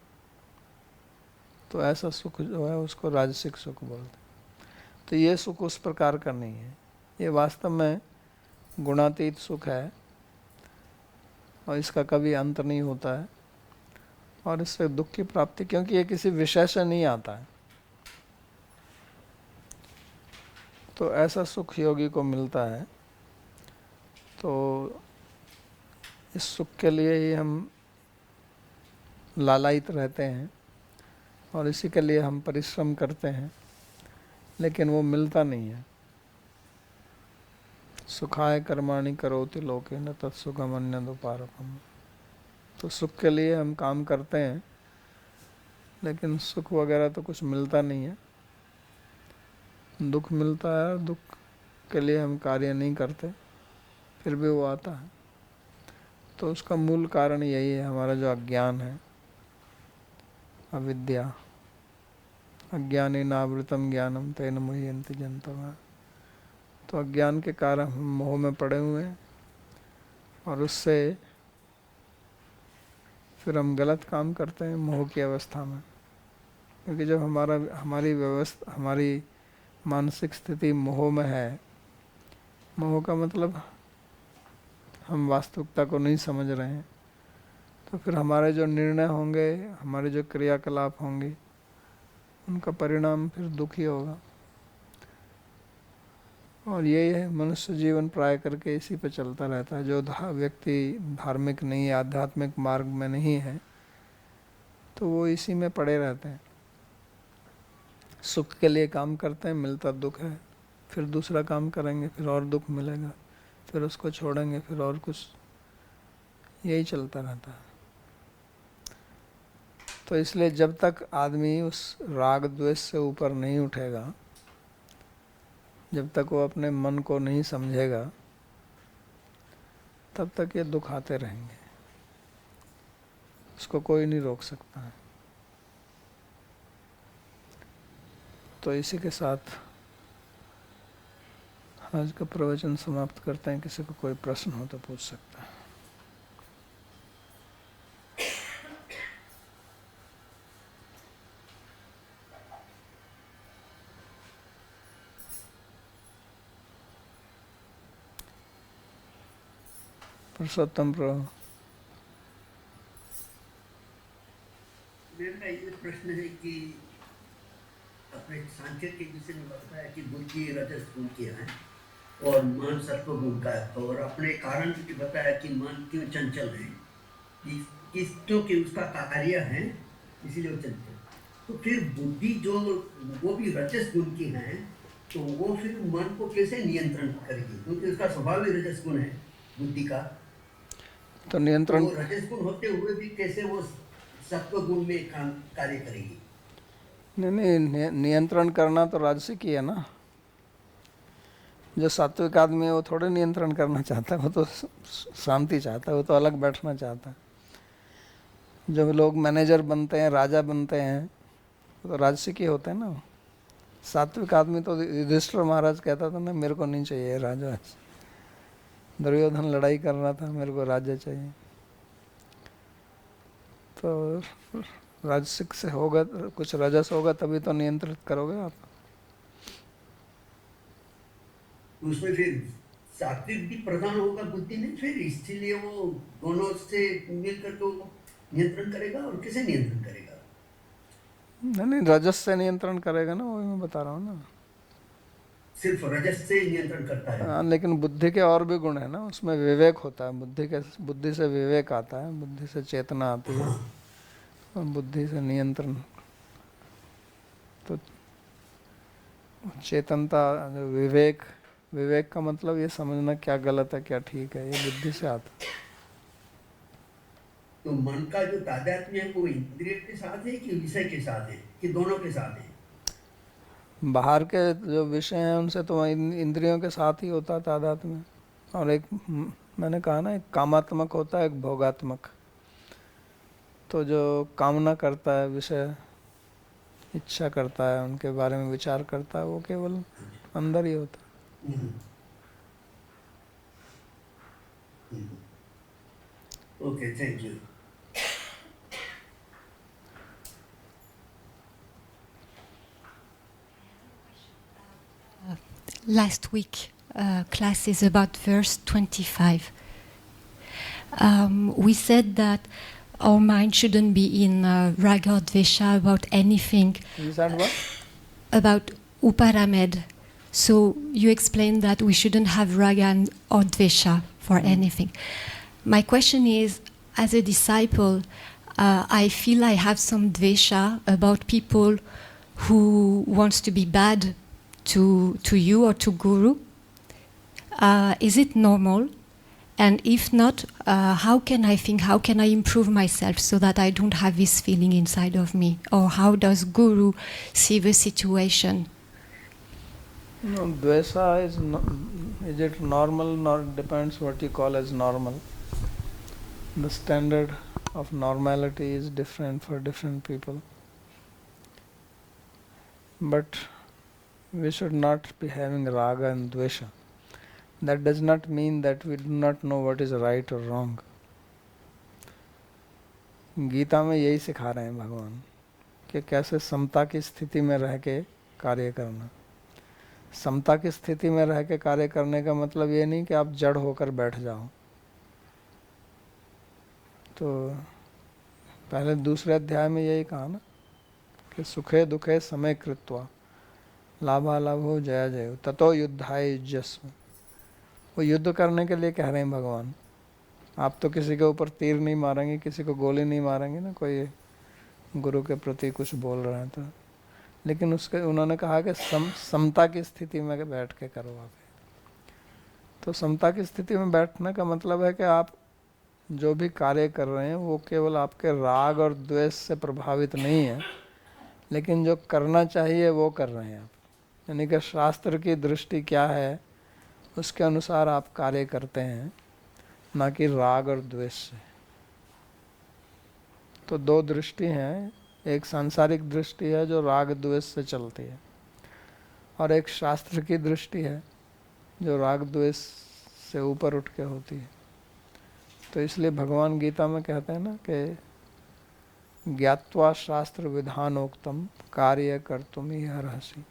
तो ऐसा सुख जो है उसको राजसिक सुख बोलते हैं। तो ये सुख उस प्रकार का नहीं है, ये वास्तव में गुणातीत सुख है और इसका कभी अंत नहीं होता है। और इससे दुख की प्राप्ति, क्योंकि ये किसी विषय से नहीं आता है, तो ऐसा सुख योगी को मिलता है। तो इस सुख के लिए ही हम लालायित रहते हैं और इसी के लिए हम परिश्रम करते हैं, लेकिन वो मिलता नहीं है। सुखाय कर्माणि करोति लोके न तत्सुखम अन्यदुपारकम। तो सुख के लिए हम काम करते हैं, लेकिन सुख वगैरह तो कुछ मिलता नहीं है, दुख मिलता है। दुख के लिए हम कार्य नहीं करते, फिर भी वो आता है। तो उसका मूल कारण यही है, हमारा जो अज्ञान है, अविद्या। अज्ञानेनावृतम ज्ञानम तेन मुह्यन्ति जन्तवः। तो अज्ञान के कारण हम मोह में पड़े हुए हैं और उससे फिर हम गलत काम करते हैं मोह की अवस्था में। क्योंकि जब हमारी मानसिक स्थिति मोह में है, मोह का मतलब हम वास्तविकता को नहीं समझ रहे हैं, तो फिर हमारे जो निर्णय होंगे, हमारे जो क्रियाकलाप होंगे, उनका परिणाम फिर दुखी होगा। और यही है, मनुष्य जीवन प्राय करके इसी पे चलता रहता है। जो व्यक्ति धार्मिक नहीं है, आध्यात्मिक मार्ग में नहीं है, तो वो इसी में पड़े रहते हैं। सुख के लिए काम करते हैं, मिलता दुख है, फिर दूसरा काम करेंगे, फिर और दुख मिलेगा, फिर उसको छोड़ेंगे, फिर और कुछ, यही चलता रहता है। तो इसलिए जब तक आदमी उस राग द्वेष से ऊपर नहीं उठेगा, जब तक वो अपने मन को नहीं समझेगा, तब तक ये दुख आते रहेंगे। उसको कोई नहीं रोक सकता है। तो इसी के साथ आज का प्रवचन समाप्त करते हैं। किसी को कोई प्रश्न हो तो पूछ सकता है। पुरुषोत्तम प्रभु, मेरा ये प्रश्न है कि अपने सांख्य के विषय में बताया कि बुद्धि रजस गुण की है और मन सत्व गुण का है, और अपने कारण भी बताया कि मन क्यों चंचल है, क्योंकि उसका कार्य है इसीलिए वो चंचल। तो फिर बुद्धि जो वो भी रजस गुण की है, तो वो फिर मन को कैसे नियंत्रण करेगी, क्योंकि उसका स्वभाव ही रजस गुण है बुद्धि का। तो नियंत्रण, वो रजस गुण होते हुए भी कैसे वो सत्व गुण में कार्य करेगी? नहीं, नियंत्रण करना तो राजसिक ही है ना। जो सात्विक आदमी है वो थोड़े नियंत्रण करना चाहता है, वो तो शांति चाहता है, वो तो अलग बैठना चाहता है। जब लोग मैनेजर बनते हैं, राजा बनते हैं, वो तो राजसिक ही होते हैं ना। सात्विक आदमी तो युधिष्ठिर महाराज कहता था ना, मेरे को नहीं चाहिए राजा। दुर्योधन लड़ाई कर रहा था, मेरे को राज्य चाहिए। तो राजसिक से होगा, कुछ रजस होगा तभी तो नियंत्रित करोगे आप। उसमें फिर सात्विक भी प्रधान होगा बुद्धि में, फिर इसलिए वो दोनों से मिलकर तो नियंत्रण करेगा। और किसे नियंत्रण करेगा? नहीं, रजस से नियंत्रण करेगा ना, वही मैं बता रहा हूँ ना। सिर्फ रजस से नियंत्रण करता है? हाँ, लेकिन बुद्धि के और भी गुण है ना, उसमें विवेक होता है। बुद्धि से विवेक आता है, बुद्धि से चेतना आती है, और बुद्धि से नियंत्रण। तो चेतनता, विवेक का मतलब ये समझना क्या गलत है क्या ठीक है, ये बुद्धि से आता है। तो मन का जो तादात्म्य है वो इंद्रिय के साथ है कि विषय के साथ है, कि दोनों के साथ है? बाहर के जो विषय हैं उनसे तो इंद्रियों के साथ ही होता है तादात्म्य। और एक मैंने कहा ना, एक कामात्मक होता है, एक भोगात्मक। तो जो कामना करता है, विषय इच्छा करता है, उनके बारे में विचार करता है, वो केवल अंदर ही होता है। Okay, thank you. Last week class is about verse 25. We said that our mind shouldn't be in raga or dvesha about anything. You said what? About uparamed. So you explained that we shouldn't have raga or dvesha for anything. My question is, as a disciple, I feel I have some dvesha about people who wants to be bad to you or to Guru. Is it normal? And if not, how can I improve myself so that I don't have this feeling inside of me? Or how does Guru see the situation? No, dvesa is it normal? Nor depends what you call as normal. The standard of normality is different for different people. But we should not be having raga and dvesha. That does not mean that we do not know what is right or wrong. Gita में यही सिखा रहे हैं भगवान कि कैसे समता की स्थिति में रह के कार्य करना। समता की स्थिति में रह के कार्य करने का मतलब ये नहीं कि आप जड़ होकर बैठ जाओ। तो पहले दूसरे अध्याय में यही कहा ना कि सुखे दुखे समय कृत्वा लाभालाभो जया जयो ततो युद्धाय युज्यस्व। वो युद्ध करने के लिए कह रहे हैं भगवान। आप तो किसी के ऊपर तीर नहीं मारेंगे, किसी को गोली नहीं मारेंगे ना, कोई गुरु के प्रति कुछ बोल रहे हैं तो, लेकिन उसके उन्होंने कहा कि समता की स्थिति में बैठ के करो आप। तो समता की स्थिति में बैठने का मतलब है कि आप जो भी कार्य कर रहे हैं वो केवल आपके राग और द्वेष से प्रभावित नहीं है, लेकिन जो करना चाहिए वो कर रहे हैं आप। यानी कि शास्त्र की दृष्टि क्या है उसके अनुसार आप कार्य करते हैं, ना कि राग और द्वेष से। तो दो दृष्टि हैं, एक सांसारिक दृष्टि है जो राग द्वेष से चलती है, और एक शास्त्र की दृष्टि है जो राग द्वेष से ऊपर उठ के होती है। तो इसलिए भगवान गीता में कहते हैं ना कि ज्ञात्वा शास्त्र विधानोक्तम कार्य कर्तुम इहार्हसि,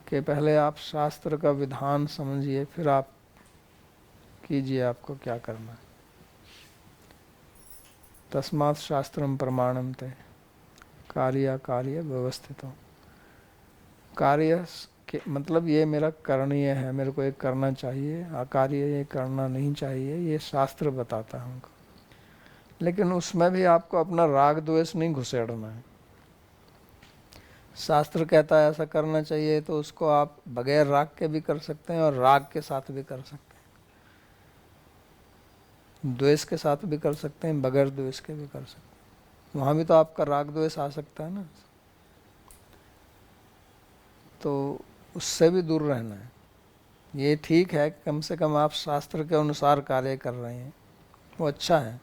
कि पहले आप शास्त्र का विधान समझिए फिर आप कीजिए आपको क्या करना है। तस्मात् शास्त्रम प्रमाणम ते कार्य कार्य व्यवस्थितो। कार्य के मतलब ये मेरा करणीय है, मेरे को ये करना चाहिए, अकार्य ये करना नहीं चाहिए, ये शास्त्र बताता है हमको। लेकिन उसमें भी आपको अपना राग द्वेष नहीं घुसेड़ना है। शास्त्र कहता है ऐसा करना चाहिए तो उसको आप बगैर राग के भी कर सकते हैं और राग के साथ भी कर सकते हैं, द्वेष के साथ भी कर सकते हैं, बगैर द्वेष के भी कर सकते हैं। वहाँ भी तो आपका राग द्वेष आ सकता है ना, तो उससे भी दूर रहना है। ये ठीक है कम से कम आप शास्त्र के अनुसार कार्य कर रहे हैं, वो अच्छा है,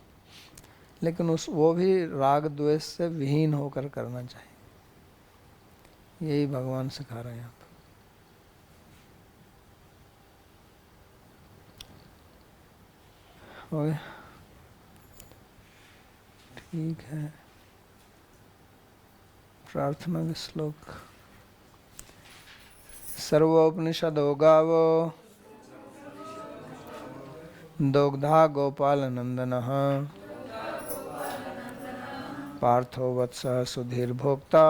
लेकिन वो भी राग द्वेष से विहीन होकर करना चाहिए। यही भगवान सिखा रहे हैं यहाँ पर। ठीक है, प्रार्थना के श्लोक। सर्वोपनिषदो गावो दोग्धा गोपाल नंदनः पार्थो वत्सः सुधीर्भोक्ता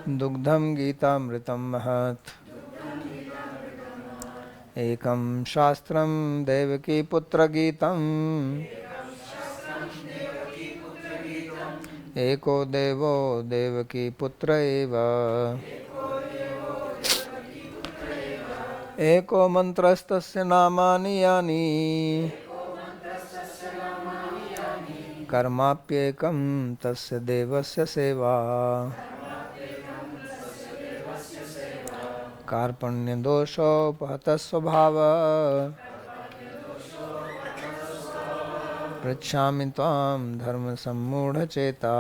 दुग्धम गीतामृतं महत्। एकं शास्त्रं देवकी पुत्र गीतम् एको देवो देवकी पुत्र एव। एको मंत्रस्तस्य नामानि यानि कर्माप्येकं तस्य देवस्य सेवा। कार्पण्यदोषोपहतः स्वभावः पृच्छामि त्वां धर्मसम्मूढचेता।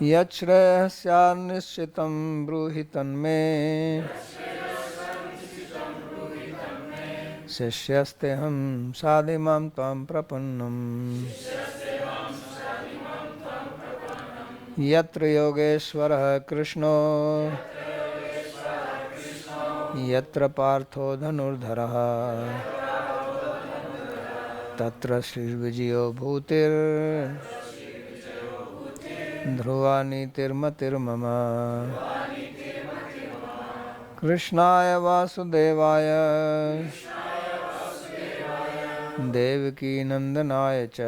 यच्छ्रेयः स्यान्निश्चितं ब्रूहि तन्मे शिष्यस्तेऽहं साधिमां त्वां प्रपन्नम्। यत्र योगेश्वरः कृष्णो यत्र पार्थो धनुर्धरः तत्र श्रीर्विजयो भूतिर् ध्रुवा नीतिर्मतिर्मम। कृष्णाय वासुदेवाय देवकी नंदनाय च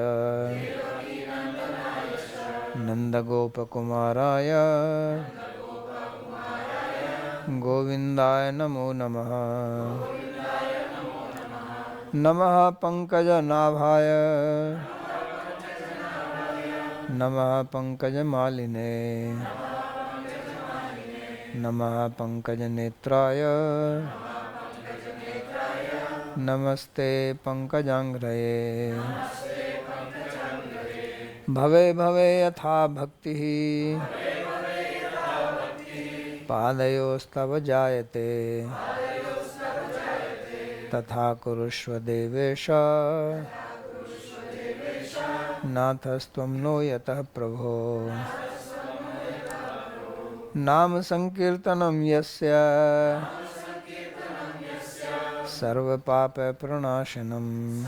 नंदगोपकुमाराय गोविंदाय नमो नमः। नमः पंकजनाभाय नमः पंकजमालिने नमः पंकजनेत्राय नमस्ते पंकजांघ्रये भवे भवे यथा भक्तिः पादयोस्तव जायते तथा कुरुष्व देवेश नाथस्त्वं नो यतः प्रभो नाम संकीर्तनं यस्य सर्वपाप प्रणाशनम्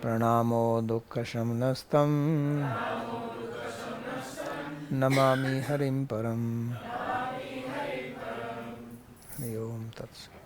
प्रणामो दुःखशमनस्तं नमामि हरिं परम्। हरि ओम तत्सत्।